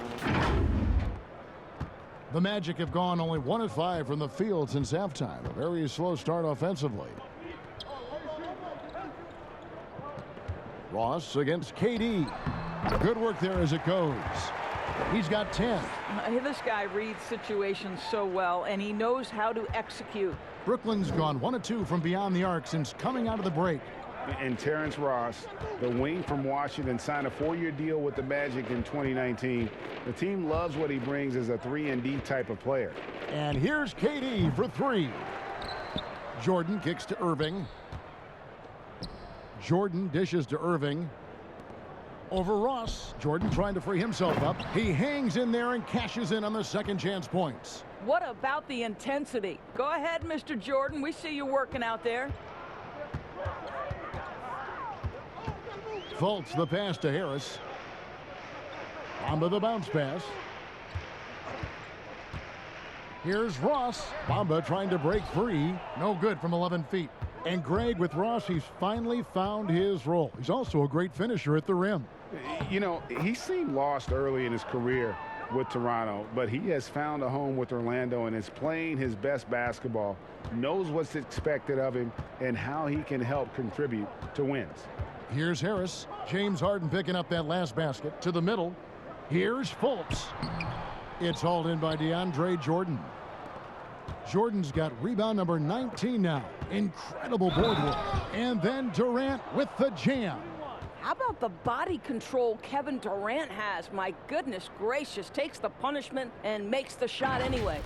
The Magic have gone only 1 of 5 from the field since halftime. A very slow start offensively. Ross against KD. Good work there as it goes. He's got 10. This guy reads situations so well, and he knows how to execute. Brooklyn's gone 1 of 2 from beyond the arc since coming out of the break. And Terrence Ross, the wing from Washington, signed a 4-year deal with the Magic in 2019. The team loves what he brings as a 3-and-D type of player. And here's KD for 3. Jordan kicks to Irving. Jordan dishes to Irving. Over Ross. Jordan trying to free himself up. He hangs in there and cashes in on the second chance points. What about the intensity? Go ahead, Mr. Jordan. We see you working out there. Fultz the pass to Harris. Bamba the bounce pass. Here's Ross. Bamba trying to break free. No good from 11 feet. And Greg with Ross, he's finally found his role. He's also a great finisher at the rim. You know, he seemed lost early in his career with Toronto, but he has found a home with Orlando and is playing his best basketball, knows what's expected of him, and how he can help contribute to wins. Here's Harris. James Harden picking up that last basket to the middle. Here's Fultz. It's hauled in by DeAndre Jordan. Jordan's got rebound number 19 now. Incredible board work. And then Durant with the jam. How about the body control Kevin Durant has? My goodness gracious, takes the punishment and makes the shot anyway.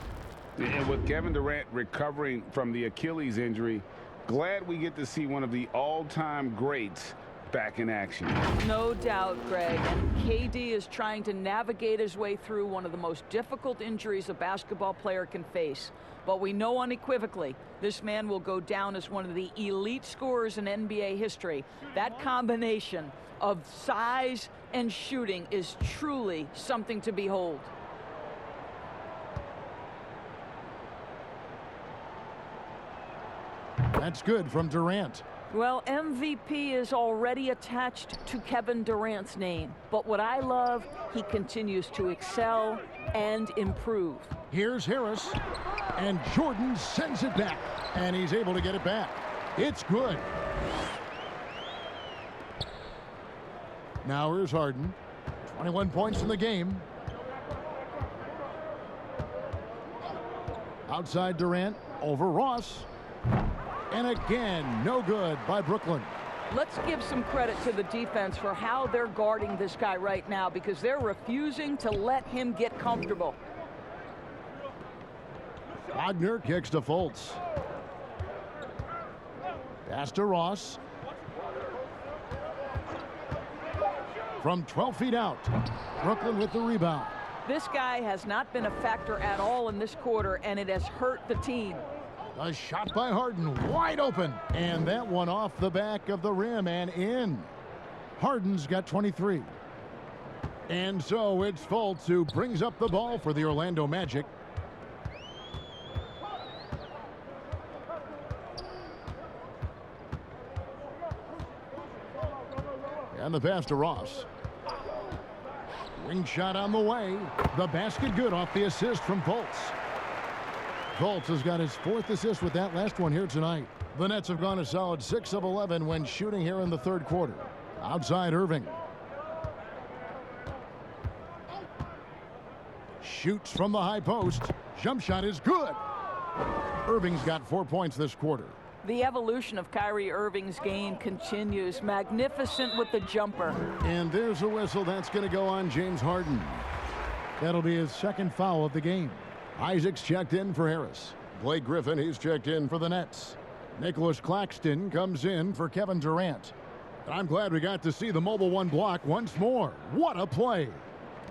And with Kevin Durant recovering from the Achilles injury, glad we get to see one of the all-time greats back in action. No doubt, Greg. And KD is trying to navigate his way through one of the most difficult injuries a basketball player can face. But we know unequivocally this man will go down as one of the elite scorers in NBA history. That combination of size and shooting is truly something to behold. That's good from Durant. Well, MVP is already attached to Kevin Durant's name. But what I love, he continues to excel and improve. Here's Harris, and Jordan sends it back, and he's able to get it back. It's good. Now here's Harden. 21 points in the game. Outside Durant, over Ross. And again, no good by Brooklyn. Let's give some credit to the defense for how they're guarding this guy right now, because they're refusing to let him get comfortable. Wagner kicks to Fultz. Pass to Ross. From 12 feet out, Brooklyn with the rebound. This guy has not been a factor at all in this quarter, and it has hurt the team. A shot by Harden, wide open. And that one off the back of the rim and in. Harden's got 23. And so it's Fultz who brings up the ball for the Orlando Magic. And the pass to Ross. Wing shot on the way. The basket good off the assist from Fultz. Fultz has got his 4th assist with that last one here tonight. The Nets have gone a solid 6 of 11 when shooting here in the 3rd quarter. Outside Irving. Shoots from the high post. Jump shot is good. Irving's got 4 points this quarter. The evolution of Kyrie Irving's game continues. Magnificent with the jumper. And there's a whistle that's going to go on James Harden. That'll be his 2nd foul of the game. Isaac's checked in for Harris. Blake Griffin, he's checked in for the Nets. Nicholas Claxton comes in for Kevin Durant. I'm glad we got to see the Mobile One block once more. What a play.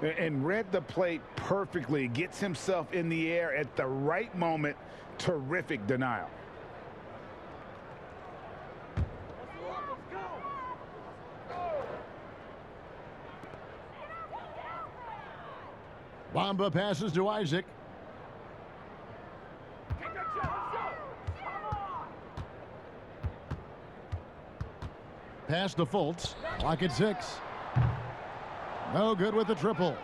And read the play perfectly. Gets himself in the air at the right moment. Terrific denial. Bamba passes to Isaac. Pass to Fultz. Clock at 6. No good with the triple.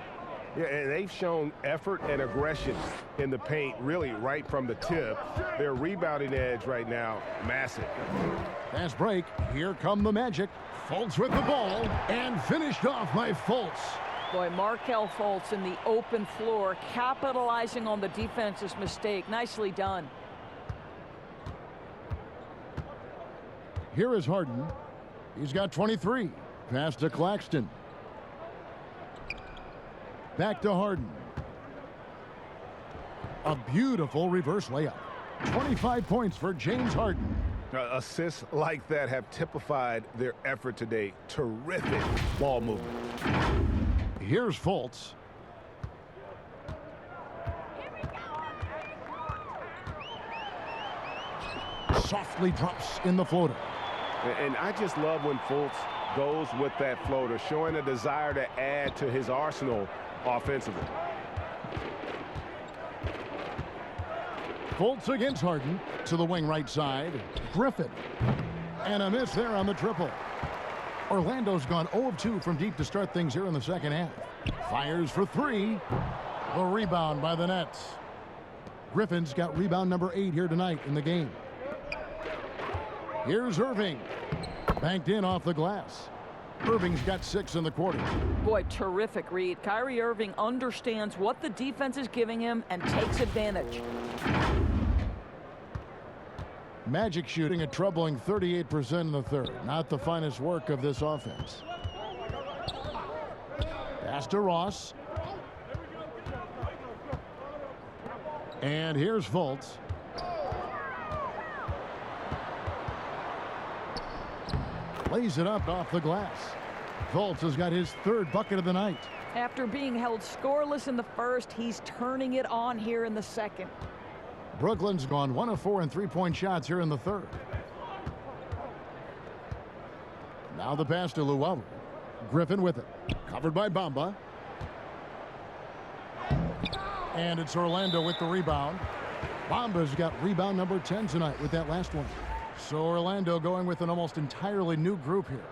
Yeah, and they've shown effort and aggression in the paint, really right from the tip. Their rebounding edge right now, massive. Fast break. Here come the Magic. Fultz with the ball, and finished off by Fultz. Boy, Markelle Fultz in the open floor, capitalizing on the defense's mistake. Nicely done. Here is Harden. He's got 23. Pass to Claxton. Back to Harden. A beautiful reverse layup. 25 points for James Harden. Assists like that have typified their effort today. Terrific ball movement. Here's Fultz. Softly drops in the floater. And I just love when Fultz goes with that floater, showing a desire to add to his arsenal offensively. Fultz against Harden to the wing right side. Griffin. And a miss there on the triple. Orlando's gone 0 of 2 from deep to start things here in the 2nd half. Fires for 3. The rebound by the Nets. Griffin's got rebound number 8 here tonight in the game. Here's Irving. Banked in off the glass. Irving's got 6 in the quarter. Boy, terrific read. Kyrie Irving understands what the defense is giving him and takes advantage. Magic shooting a troubling 38% in the 3rd. Not the finest work of this offense. Pass to Ross. And here's lays it up off the glass. Fultz has got his third bucket of the night. After being held scoreless in the first, he's turning it on here in the second. Brooklyn's gone 1 of 4 in three-point shots here in the third. Now the pass to Luau. Griffin with it. Covered by Bamba. And it's Orlando with the rebound. Bamba's got rebound number 10 tonight with that last one. So Orlando going with an almost entirely new group here.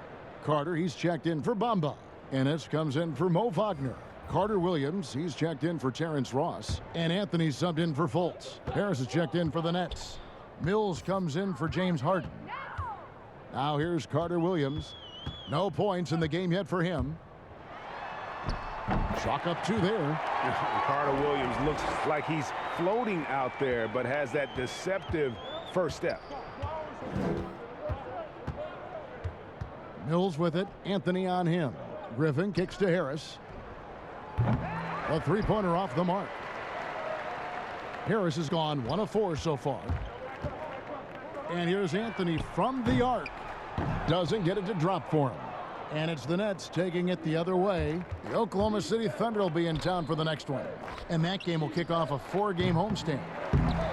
Carter, he's checked in for Bamba. Ennis comes in for Mo Wagner. Carter Williams, he's checked in for Terrence Ross. And Anthony subbed in for Fultz. Harris is checked in for the Nets. Mills comes in for James Harden. Now here's Carter Williams. No points in the game yet for him. Chalk up 2 there. Carter Williams looks like he's floating out there, but has that deceptive first step. Mills with it. Anthony on him. Griffin kicks to Harris. A three-pointer off the mark. Harris has gone 1 of 4 so far. And here's Anthony from the arc. Doesn't get it to drop for him. And it's the Nets taking it the other way. The Oklahoma City Thunder will be in town for the next one. And that game will kick off a 4-game homestand.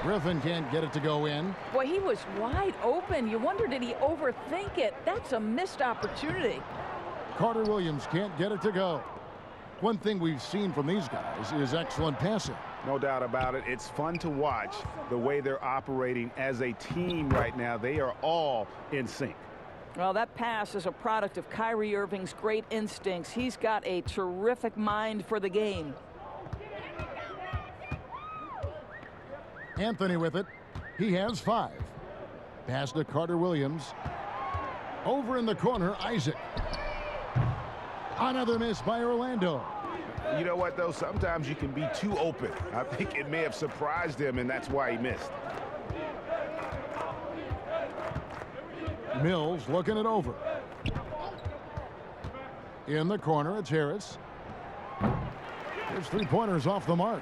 Griffin can't get it to go in. Boy, he was wide open. You wonder, did he overthink it? That's a missed opportunity. Carter Williams can't get it to go. One thing we've seen from these guys is excellent passing. No doubt about it. It's fun to watch the way they're operating as a team right now. They are all in sync. Well, that pass is a product of Kyrie Irving's great instincts. He's got a terrific mind for the game. Anthony with it. He has 5. Pass to Carter Williams. Over in the corner, Isaac. Another miss by Orlando. You know what, though? Sometimes you can be too open. I think it may have surprised him, and that's why he missed. Mills looking it over. In the corner, it's Harris. His three-pointers off the mark.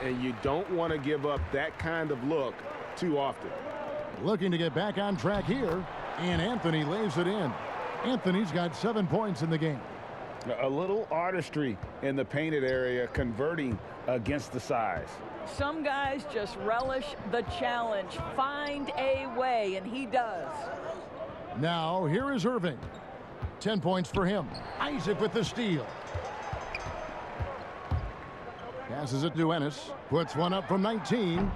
And you don't want to give up that kind of look too often. Looking to get back on track here, and Anthony lays it in. Anthony's got 7 points in the game. A little artistry in the painted area, converting against the size. Some guys just relish the challenge. Find a way, and he does. Now, here is Irving. 10 points for him. Isaac with the steal. Passes it to Ennis. Puts one up from 19.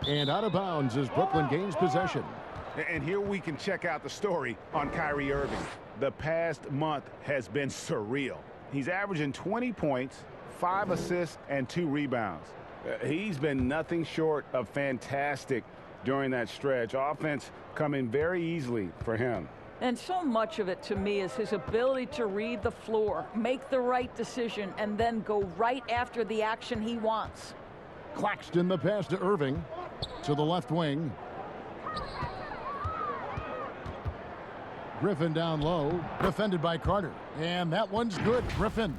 And out of bounds as Brooklyn gains possession. And here we can check out the story on Kyrie Irving. The past month has been surreal. He's averaging 20 points, 5 assists, and 2 rebounds. He's been nothing short of fantastic during that stretch. Offense coming very easily for him. And so much of it, to me, is his ability to read the floor, make the right decision, and then go right after the action he wants. Claxton the pass to Irving. To the left wing. Griffin down low, defended by Carter. And that one's good. Griffin.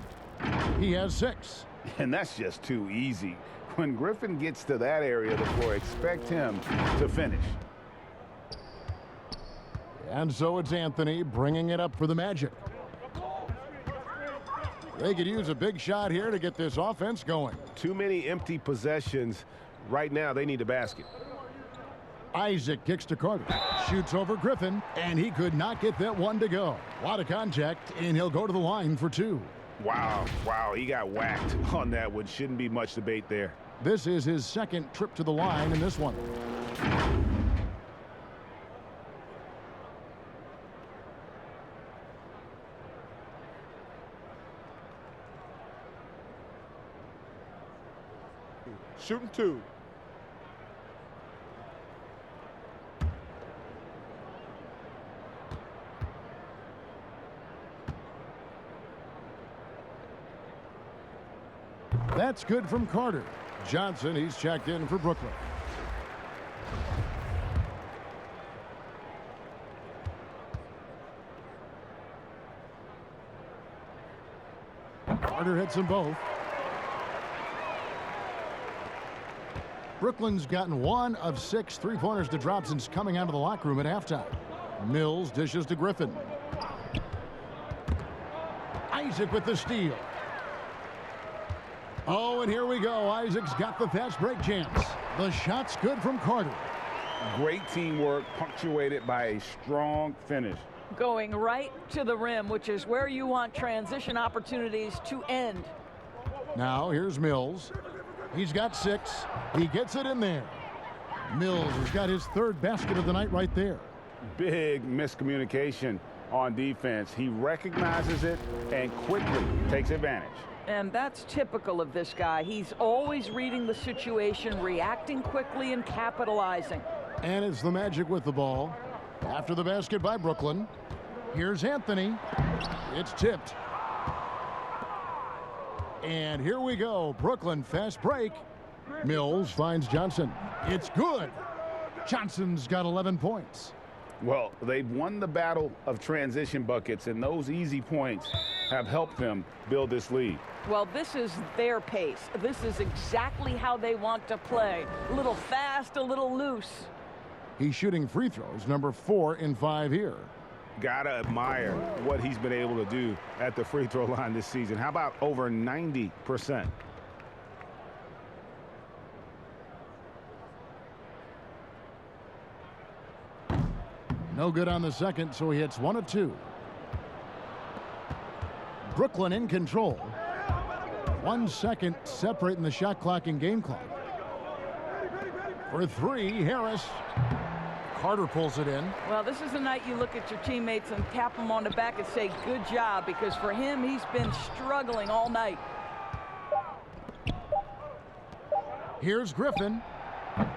He has 6. And that's just too easy. When Griffin gets to that area of the floor, expect him to finish. And so it's Anthony bringing it up for the Magic. They could use a big shot here to get this offense going. Too many empty possessions. Right now, they need a basket. Isaac kicks to Carter. Shoots over Griffin, and he could not get that one to go. A lot of contact, and he'll go to the line for 2. Wow, he got whacked on that one. Shouldn't be much debate there. This is his second trip to the line in this one. Shooting 2. That's good from Carter. Johnson, he's checked in for Brooklyn. Carter hits them both. Brooklyn's gotten 1 of 6 three-pointers to drop since coming out of the locker room at halftime. Mills dishes to Griffin. Isaac with the steal. Oh, and here we go. Isaac's got the fast break chance. The shot's good from Carter. Great teamwork, punctuated by a strong finish. Going right to the rim, which is where you want transition opportunities to end. Now here's Mills. He's got 6. He gets it in there. Mills has got his 3rd basket of the night right there. Big miscommunication on defense. He recognizes it and quickly takes advantage. And that's typical of this guy. He's always reading the situation, reacting quickly and capitalizing. And it's the Magic with the ball. After the basket by Brooklyn. Here's Anthony. It's tipped. And here we go. Brooklyn fast break. Mills finds Johnson. It's good. Johnson's got 11 points. Well, they've won the battle of transition buckets, and those easy points have helped them build this lead. Well, this is their pace. This is exactly how they want to play. A little fast, a little loose. He's shooting free throws, number 4 in 5 here. Gotta admire what he's been able to do at the free throw line this season. How about over 90%? No good on the second, so he hits 1 of 2. Brooklyn in control. 1 second separating the shot clock and game clock. For 3, Harris. Carter pulls it in. Well, this is the night you look at your teammates and tap them on the back and say, good job, because for him, he's been struggling all night. Here's Griffin.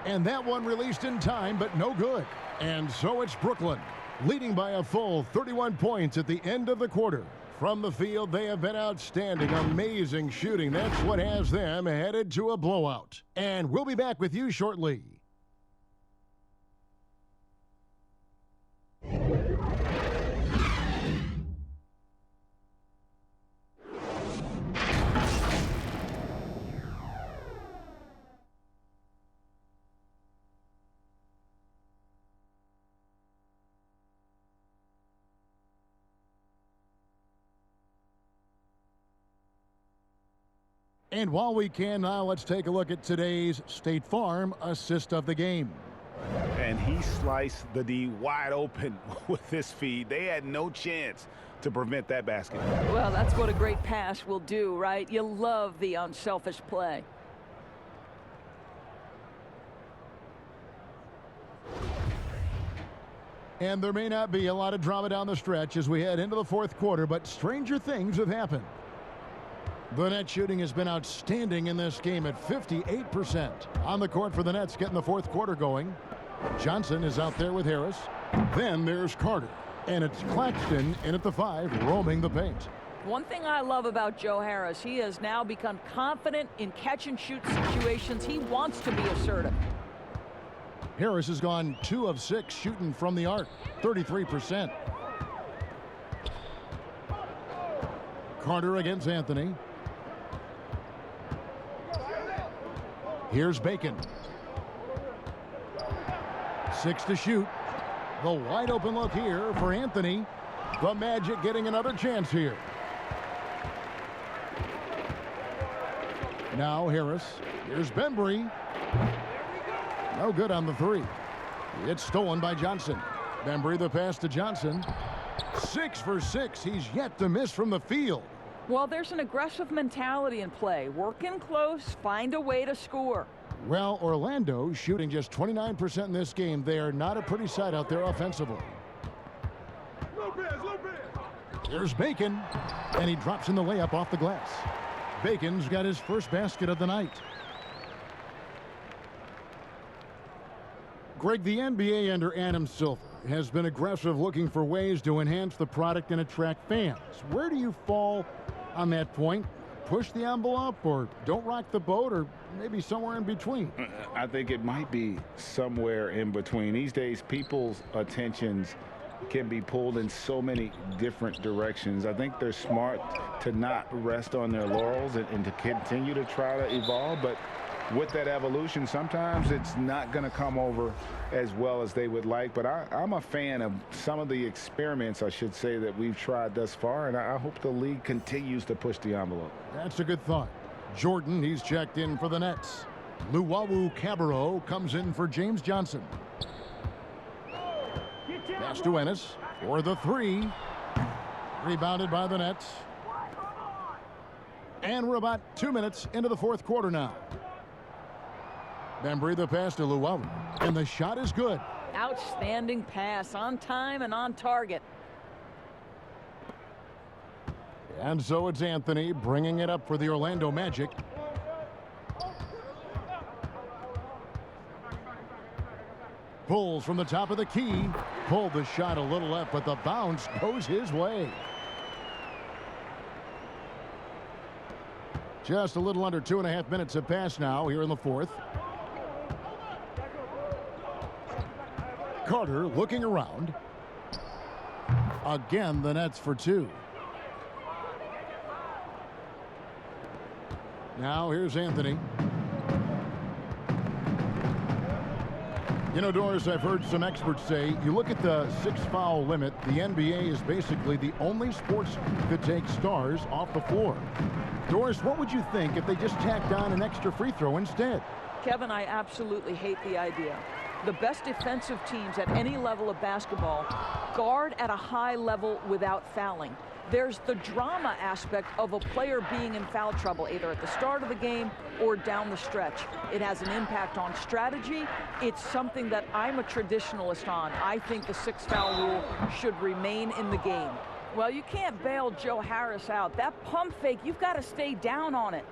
And that one released in time, but no good. And so it's Brooklyn, leading by a full 31 points at the end of the quarter. From the field, they have been outstanding. Amazing shooting. That's what has them headed to a blowout. And we'll be back with you shortly. And while we can now, let's take a look at today's State Farm assist of the game. And he sliced the D wide open with this feed. They had no chance to prevent that basket. Well, that's what a great pass will do, right? You love the unselfish play. And there may not be a lot of drama down the stretch as we head into the 4th quarter, but stranger things have happened. The net shooting has been outstanding in this game at 58%. On the court for the Nets, getting the 4th quarter going. Johnson is out there with Harris. Then there's Carter. And it's Claxton in at the 5, roaming the paint. One thing I love about Joe Harris, he has now become confident in catch-and-shoot situations. He wants to be assertive. Harris has gone 2 of 6 shooting from the arc, 33%. Carter against Anthony. Here's Bacon. 6 to shoot. The wide open look here for Anthony. The Magic getting another chance here. Now Harris. Here's Bembry. No good on the 3. It's stolen by Johnson. Bembry the pass to Johnson. 6 for 6. He's yet to miss from the field. Well, there's an aggressive mentality in play. Work in close, find a way to score. Well, Orlando shooting just 29% in this game. They are not a pretty sight out there offensively. Here's Bacon, and he drops in the layup off the glass. Bacon's got his first basket of the night. Greg, the NBA under Adam Silver has been aggressive, looking for ways to enhance the product and attract fans. Where do you fall on that point? Push the envelope, or don't rock the boat, or maybe somewhere in between? I think it might be somewhere in between. These days, people's attentions can be pulled in so many different directions. I think they're smart to not rest on their laurels and to continue to try to evolve, but with that evolution, sometimes it's not going to come over as well as they would like. But I'm a fan of some of the experiments, I should say, that we've tried thus far, and I hope the league continues to push the envelope. That's a good thought. Jordan, he's checked in for the Nets. Luwawu Cabarro comes in for James Johnson. Pass to Ennis for the three. Rebounded by the Nets. And we're about 2 minutes into the fourth quarter now. Bembry the pass to Luwawu. And the shot is good. Outstanding pass, on time and on target. And so it's Anthony bringing it up for the Orlando Magic. Pulls from the top of the key. Pulled the shot a little left, but the bounce goes his way. Just a little under 2.5 minutes have passed now here in the fourth. Carter looking around. Again, the Nets for two. Now here's Anthony. You know, Doris, I've heard some experts say, you look at the 6-foul limit, the NBA is basically the only sports that takes stars off the floor. Doris, what would you think if they just tacked on an extra free throw instead? Kevin, I absolutely hate the idea. The best defensive teams at any level of basketball guard at a high level without fouling. There's the drama aspect of a player being in foul trouble, either at the start of the game or down the stretch. It has an impact on strategy. It's something that I'm a traditionalist on. I think the 6-foul rule should remain in the game. Well, you can't bail Joe Harris out. That pump fake, you've got to stay down on it.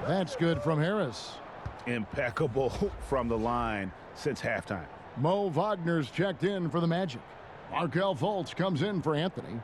That's good from Harris. Impeccable from the line since halftime. Mo Wagner's checked in for the Magic. Markelle Fultz comes in for Anthony.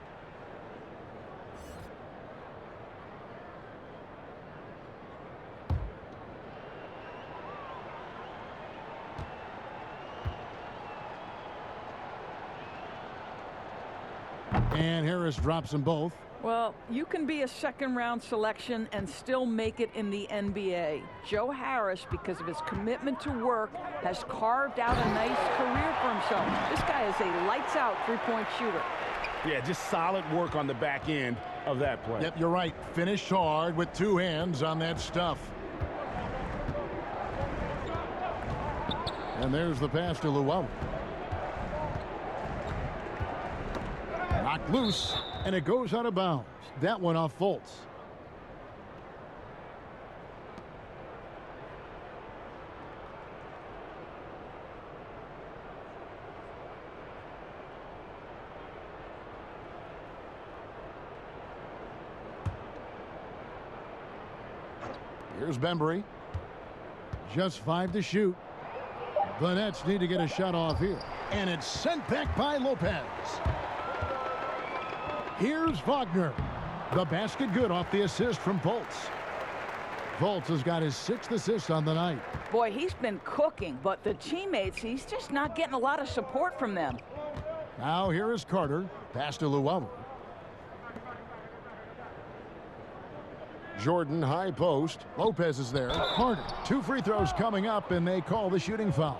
And Harris drops them both. Well, you can be a second-round selection and still make it in the NBA. Joe Harris, because of his commitment to work, has carved out a nice career for himself. This guy is a lights-out three-point shooter. Yeah, just solid work on the back end of that play. Yep, you're right. Finished hard with two hands on that stuff. And there's the pass to Luwawu. Knocked loose, and it goes out of bounds. That one off Fultz. Here's Bembry. Just 5 to shoot. The Nets need to get a shot off here. And it's sent back by Lopez. Here's Wagner. The basket good off the assist from Fultz. Fultz has got his 6th assist on the night. Boy, he's been cooking, but the teammates, he's just not getting a lot of support from them. Now here is Carter. Pass to Luwawu. Jordan, high post. Lopez is there. Carter. 2 free throws coming up, and they call the shooting foul.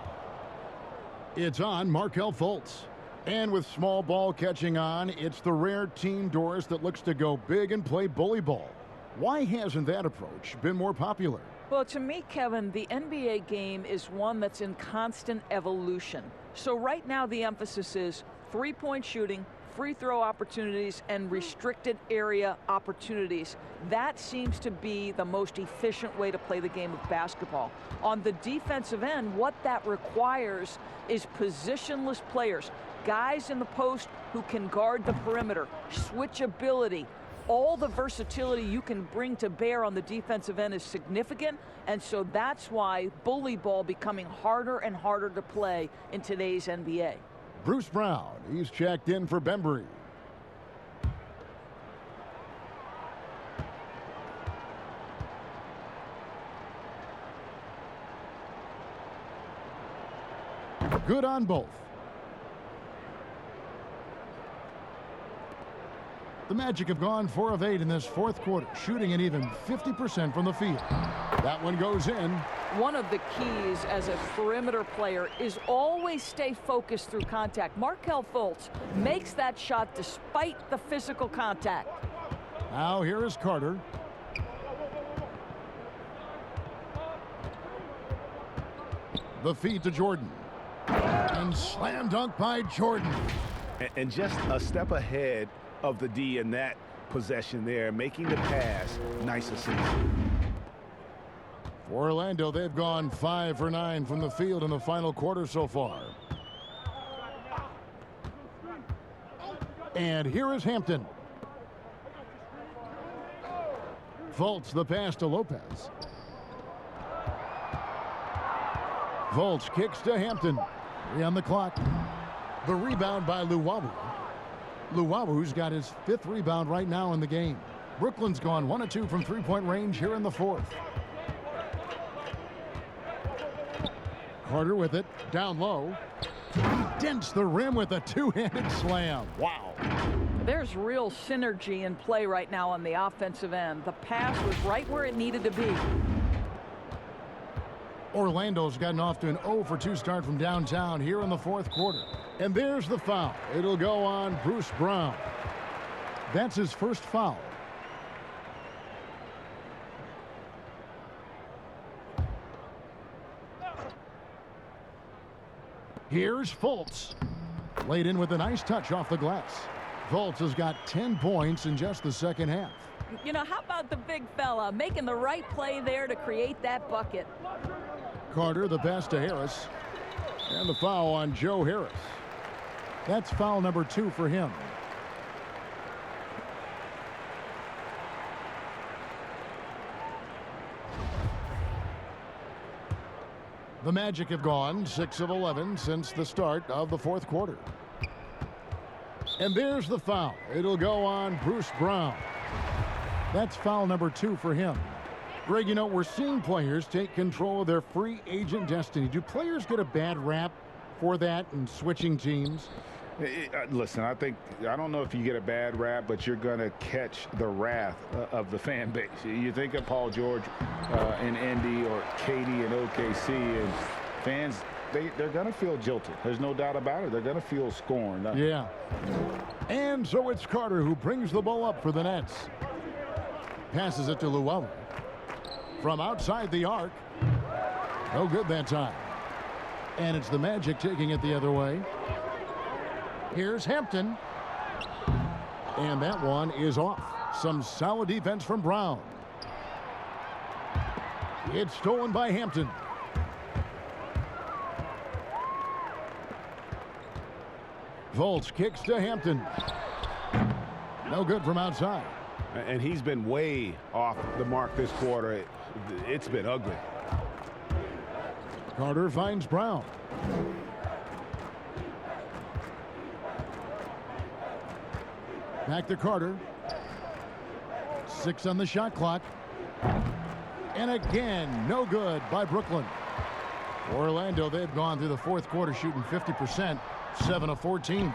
It's on Markelle Fultz. And with small ball catching on, it's the rare team, Doris, that looks to go big and play bully ball. Why hasn't that approach been more popular? Well, to me, Kevin, the NBA game is one that's in constant evolution. So right now the emphasis is three-point shooting, free throw opportunities, and restricted area opportunities. That seems to be the most efficient way to play the game of basketball. On the defensive end, what that requires is positionless players. Guys in the post who can guard the perimeter, switchability, all the versatility you can bring to bear on the defensive end is significant, and so that's why bully ball becoming harder and harder to play in today's NBA. Bruce Brown, he's checked in for Bembry. Good on both. The Magic have gone 4 of 8 in this fourth quarter, shooting an even 50% from the field. That one goes in. One of the keys as a perimeter player is always stay focused through contact. Markelle Fultz makes that shot despite the physical contact. Now here is Carter. The feed to Jordan. And slam dunk by Jordan. And just a step ahead of the D in that possession there, making the pass. Nice assist. For Orlando, they've gone 5 for 9 from the field in the final quarter so far. And here is Hampton. Fultz the pass to Lopez. Fultz kicks to Hampton. 3 on the clock. The rebound by Luwawu. Luwawu's got his 5th rebound right now in the game. Brooklyn's gone 1 of 2 from three-point range here in the fourth. Carter with it, down low. He dents the rim with a two-handed slam. Wow. There's real synergy in play right now on the offensive end. The pass was right where it needed to be. Orlando's gotten off to an 0 for 2 start from downtown here in the fourth quarter. And there's the foul. It'll go on Bruce Brown. That's his first foul. Here's Fultz. Laid in with a nice touch off the glass. Fultz has got 10 points in just the second half. You know, how about the big fella making the right play there to create that bucket? Carter, the pass to Harris. And the foul on Joe Harris. That's foul number 2 for him. The Magic have gone 6 of 11 since the start of the fourth quarter. And there's the foul. It'll go on Bruce Brown. That's foul number 2 for him. Greg, you know, we're seeing players take control of their free agent destiny. Do players get a bad rap for that and switching teams? Listen, I don't know if you get a bad rap, but you're going to catch the wrath of the fan base. You think of Paul George in Indy or KD in OKC, and fans, they're going to feel jilted. There's no doubt about it. They're going to feel scorned. Yeah. And so it's Carter who brings the ball up for the Nets. Passes it to Luwawu. From outside the arc. No good that time. And it's the Magic taking it the other way. Here's Hampton. And that one is off. Some solid defense from Brown. It's stolen by Hampton. Fultz kicks to Hampton. No good from outside. And he's been way off the mark this quarter. It's been ugly. Carter finds Brown. Back to Carter. 6 on the shot clock. And again, no good by Brooklyn. Orlando, they've gone through the fourth quarter shooting 50%, 7 of 14.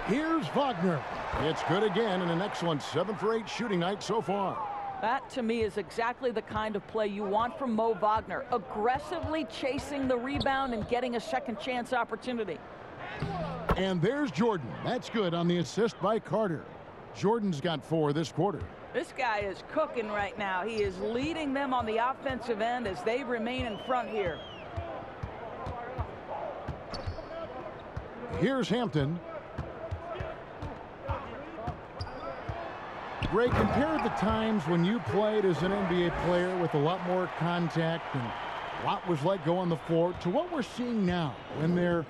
Here's Wagner. It's good again, and an excellent 7 for 8 shooting night so far. That, to me, is exactly the kind of play you want from Mo Wagner. Aggressively chasing the rebound and getting a second chance opportunity. And there's Jordan. That's good on the assist by Carter. Jordan's got 4 this quarter. This guy is cooking right now. He is leading them on the offensive end as they remain in front here. Here's Hampton. Ray, compare the times when you played as an NBA player with a lot more contact and what was like go on the floor to what we're seeing now when there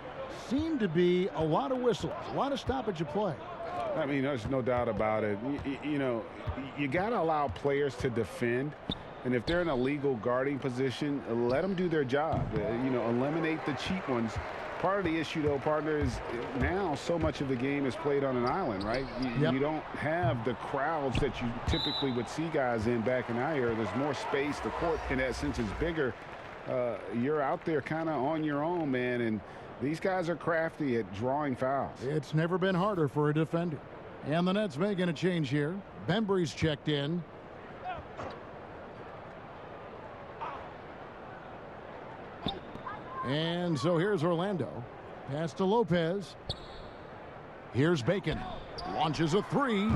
seem to be a lot of whistles, a lot of stoppage of play. I mean, there's no doubt about it. You know, you got to allow players to defend. And if they're in a legal guarding position, let them do their job. You know, eliminate the cheap ones. Part of the issue, though, partner, is now so much of the game is played on an island, right? You don't have the crowds that you typically would see guys in back in our era. There's more space. The court, in that sense, is bigger. You're out there kind of on your own, man, and these guys are crafty at drawing fouls. It's never been harder for a defender. And the Nets making a change here. Bembry's checked in. And so here's Orlando. Pass to Lopez. Here's Bacon. Launches a three.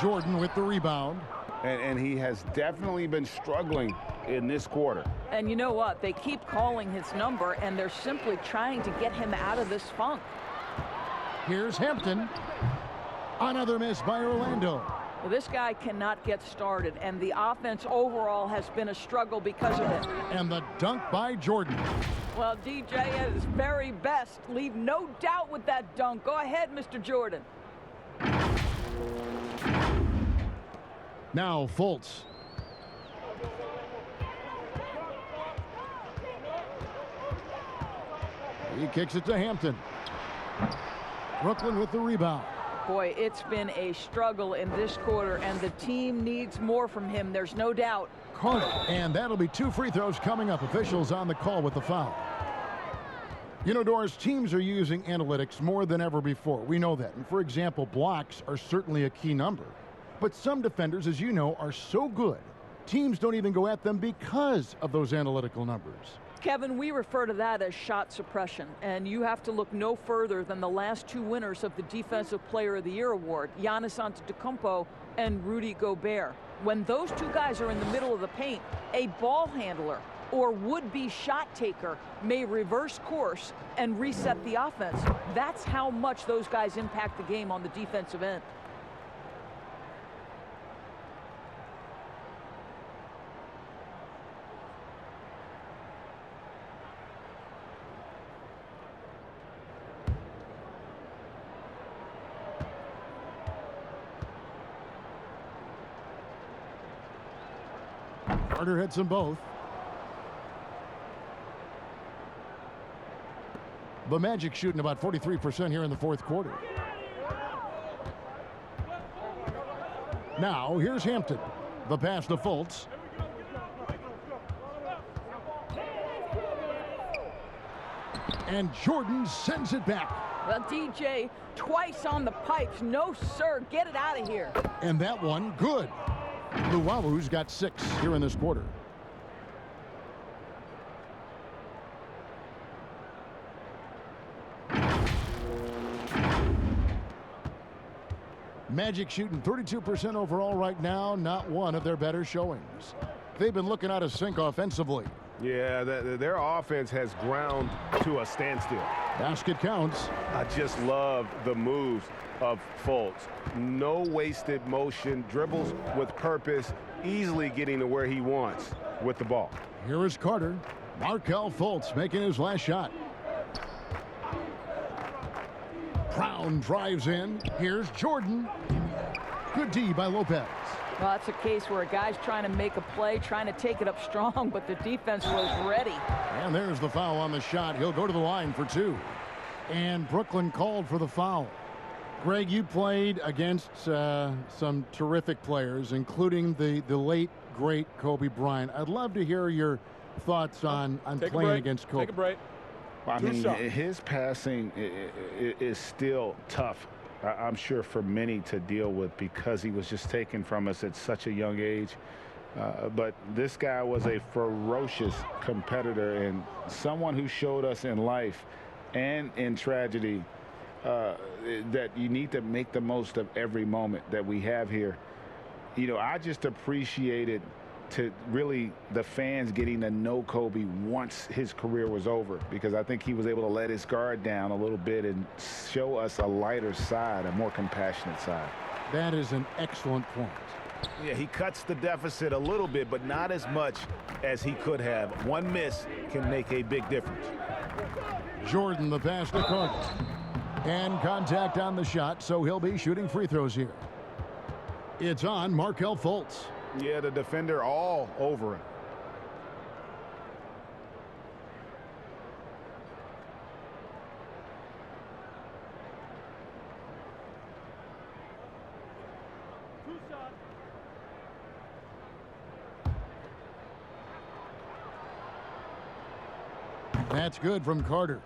Jordan with the rebound. And he has definitely been struggling in this quarter. And you know what? They keep calling his number, and they're simply trying to get him out of this funk. Here's Hampton. Another miss by Orlando. Well, this guy cannot get started, and the offense overall has been a struggle because of it. And the dunk by Jordan. Well, DJ at his very best. Leave no doubt with that dunk. Go ahead, Mr. Jordan. Now Fultz. He kicks it to Hampton. Brooklyn with the rebound. Boy, it's been a struggle in this quarter, and the team needs more from him. There's no doubt. Carter, and that'll be 2 free throws coming up. Officials on the call with the foul. You know, Doris, teams are using analytics more than ever before. We know that. And for example, blocks are certainly a key number. But some defenders, as you know, are so good, teams don't even go at them because of those analytical numbers. Kevin, we refer to that as shot suppression, and you have to look no further than the last 2 winners of the Defensive Player of the Year award, Giannis Antetokounmpo and Rudy Gobert. When those 2 guys are in the middle of the paint, a ball handler or would-be shot taker may reverse course and reset the offense. That's how much those guys impact the game on the defensive end. Carter hits them both. The Magic shooting about 43% here in the 4th quarter. Now, here's Hampton. The pass to Fultz. And Jordan sends it back. Well, DJ, twice on the pipes. No, sir. Get it out of here. And that one, good. The Wahoos got 6 here in this quarter. Magic shooting 32% overall right now, not one of their better showings. They've been looking out of sync offensively. Yeah, their offense has ground to a standstill. Basket counts. I just love the moves of Fultz. No wasted motion, dribbles with purpose, easily getting to where he wants with the ball. Here is Carter. Markelle Fultz making his last shot. Brown drives in. Here's Jordan. Good D by Lopez. Well, that's a case where a guy's trying to make a play, trying to take it up strong, but the defense was ready. And there's the foul on the shot. He'll go to the line for 2. And Brooklyn called for the foul. Greg, you played against some terrific players, including the late, great Kobe Bryant. I'd love to hear your thoughts on playing against Kobe. Take a break. I mean, his passing is still tough, I'm sure, for many to deal with because he was just taken from us at such a young age. But this guy was a ferocious competitor and someone who showed us in life and in tragedy that you need to make the most of every moment that we have here. You know, I just appreciated to really the fans getting to know Kobe once his career was over, because I think he was able to let his guard down a little bit and show us a lighter side, a more compassionate side. That is an excellent point. Yeah, he cuts the deficit a little bit, but not as much as he could have. One miss can make a big difference. Jordan, the pass to Carter. And contact on the shot, so he'll be shooting free throws here. It's on Markelle Fultz. Yeah, the defender all over him. That's good from Carter.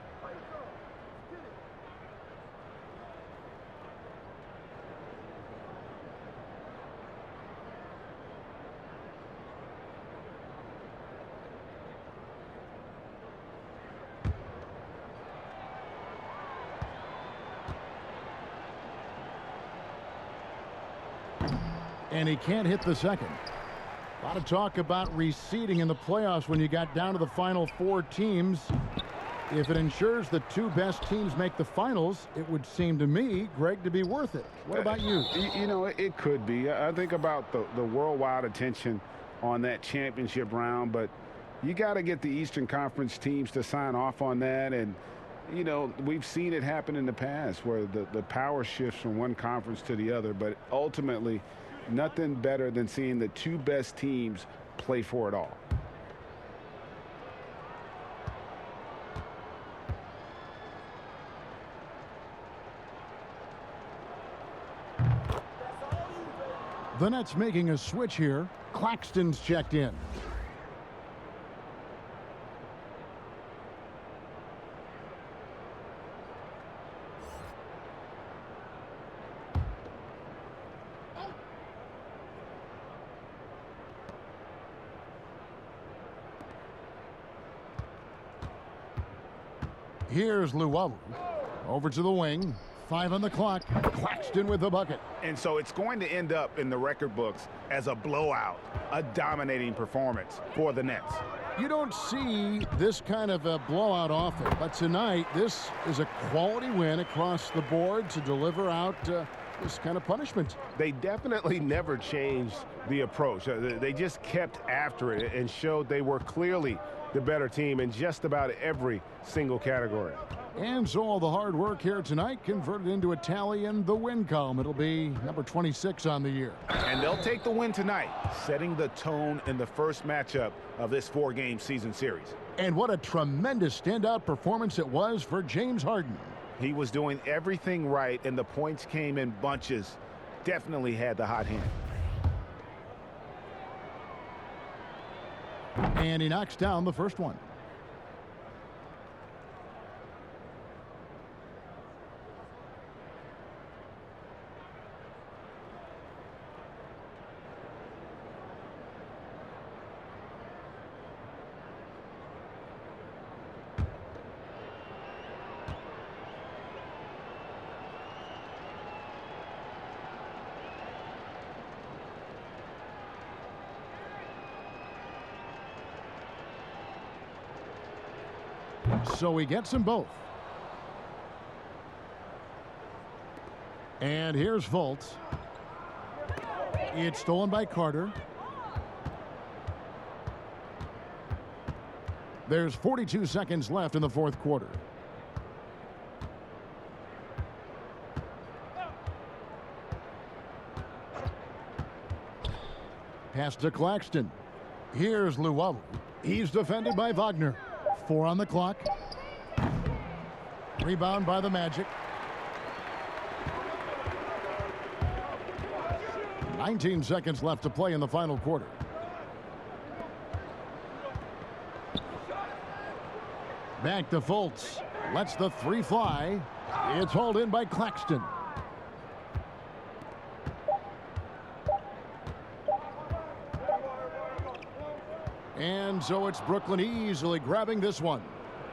And he can't hit the second. A lot of talk about reseeding in the playoffs when you got down to the final 4 teams. If it ensures the 2 best teams make the finals, it would seem to me, Greg, to be worth it. What about you? You know, it could be. I think about the worldwide attention on that championship round, but you got to get the Eastern Conference teams to sign off on that. And, you know, we've seen it happen in the past where the power shifts from one conference to the other, but ultimately nothing better than seeing the 2 best teams play for it all. The Nets making a switch here. Claxton's checked in. Here's Luwawu. Over to the wing. 5 on the clock. Claxton with the bucket. And so it's going to end up in the record books as a blowout, a dominating performance for the Nets. You don't see this kind of a blowout often, but tonight this is a quality win across the board to deliver out this kind of punishment. They definitely never changed the approach. They just kept after it and showed they were clearly the better team in just about every single category. And so all the hard work here tonight converted into a tally in the win column. It'll be number 26 on the year. And they'll take the win tonight, setting the tone in the first matchup of this 4-game season series. And what a tremendous standout performance it was for James Harden. He was doing everything right, and the points came in bunches. Definitely had the hot hand. And he knocks down the first one. So he gets them both. And here's Fultz. It's stolen by Carter. There's 42 seconds left in the 4th quarter. Pass to Claxton. Here's Luwawu. He's defended by Wagner. 4 on the clock. Rebound by the Magic. 19 seconds left to play in the final quarter. Back to Fultz. Lets the 3 fly. It's hauled in by Claxton. And so it's Brooklyn easily grabbing this one.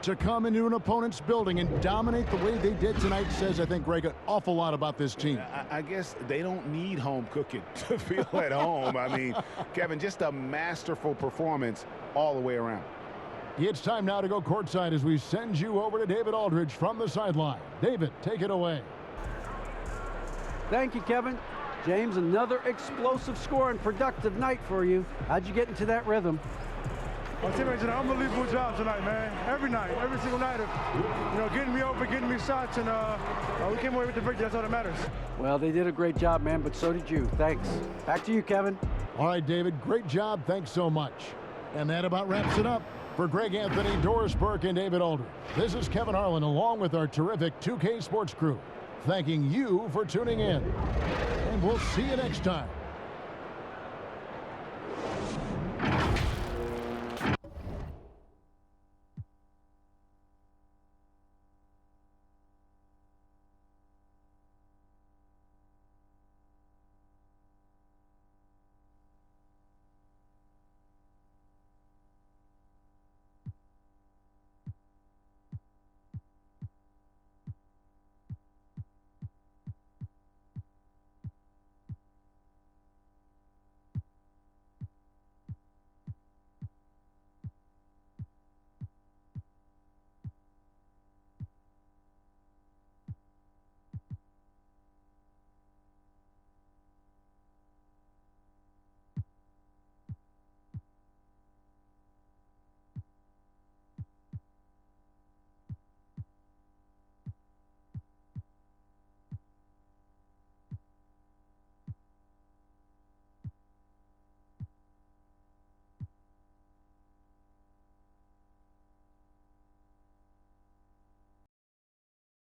To come into an opponent's building and dominate the way they did tonight says, I think, Greg, an awful lot about this team. I guess they don't need home cooking to feel at home. I mean, Kevin, just a masterful performance all the way around. It's time now to go courtside as we send you over to David Aldridge from the sideline. David, take it away. Thank you, Kevin. James, another explosive score and productive night for you. How'd you get into that rhythm? My teammates did an unbelievable job tonight, man. Every night, every single night of, getting me open, getting me shots, and we came away with the victory. That's all that matters. Well, they did a great job, man, but so did you. Thanks. Back to you, Kevin. All right, David, great job. Thanks so much. And that about wraps it up. For Greg Anthony, Doris Burke, and David Alder, this is Kevin Harlan along with our terrific 2K Sports crew, thanking you for tuning in. And we'll see you next time.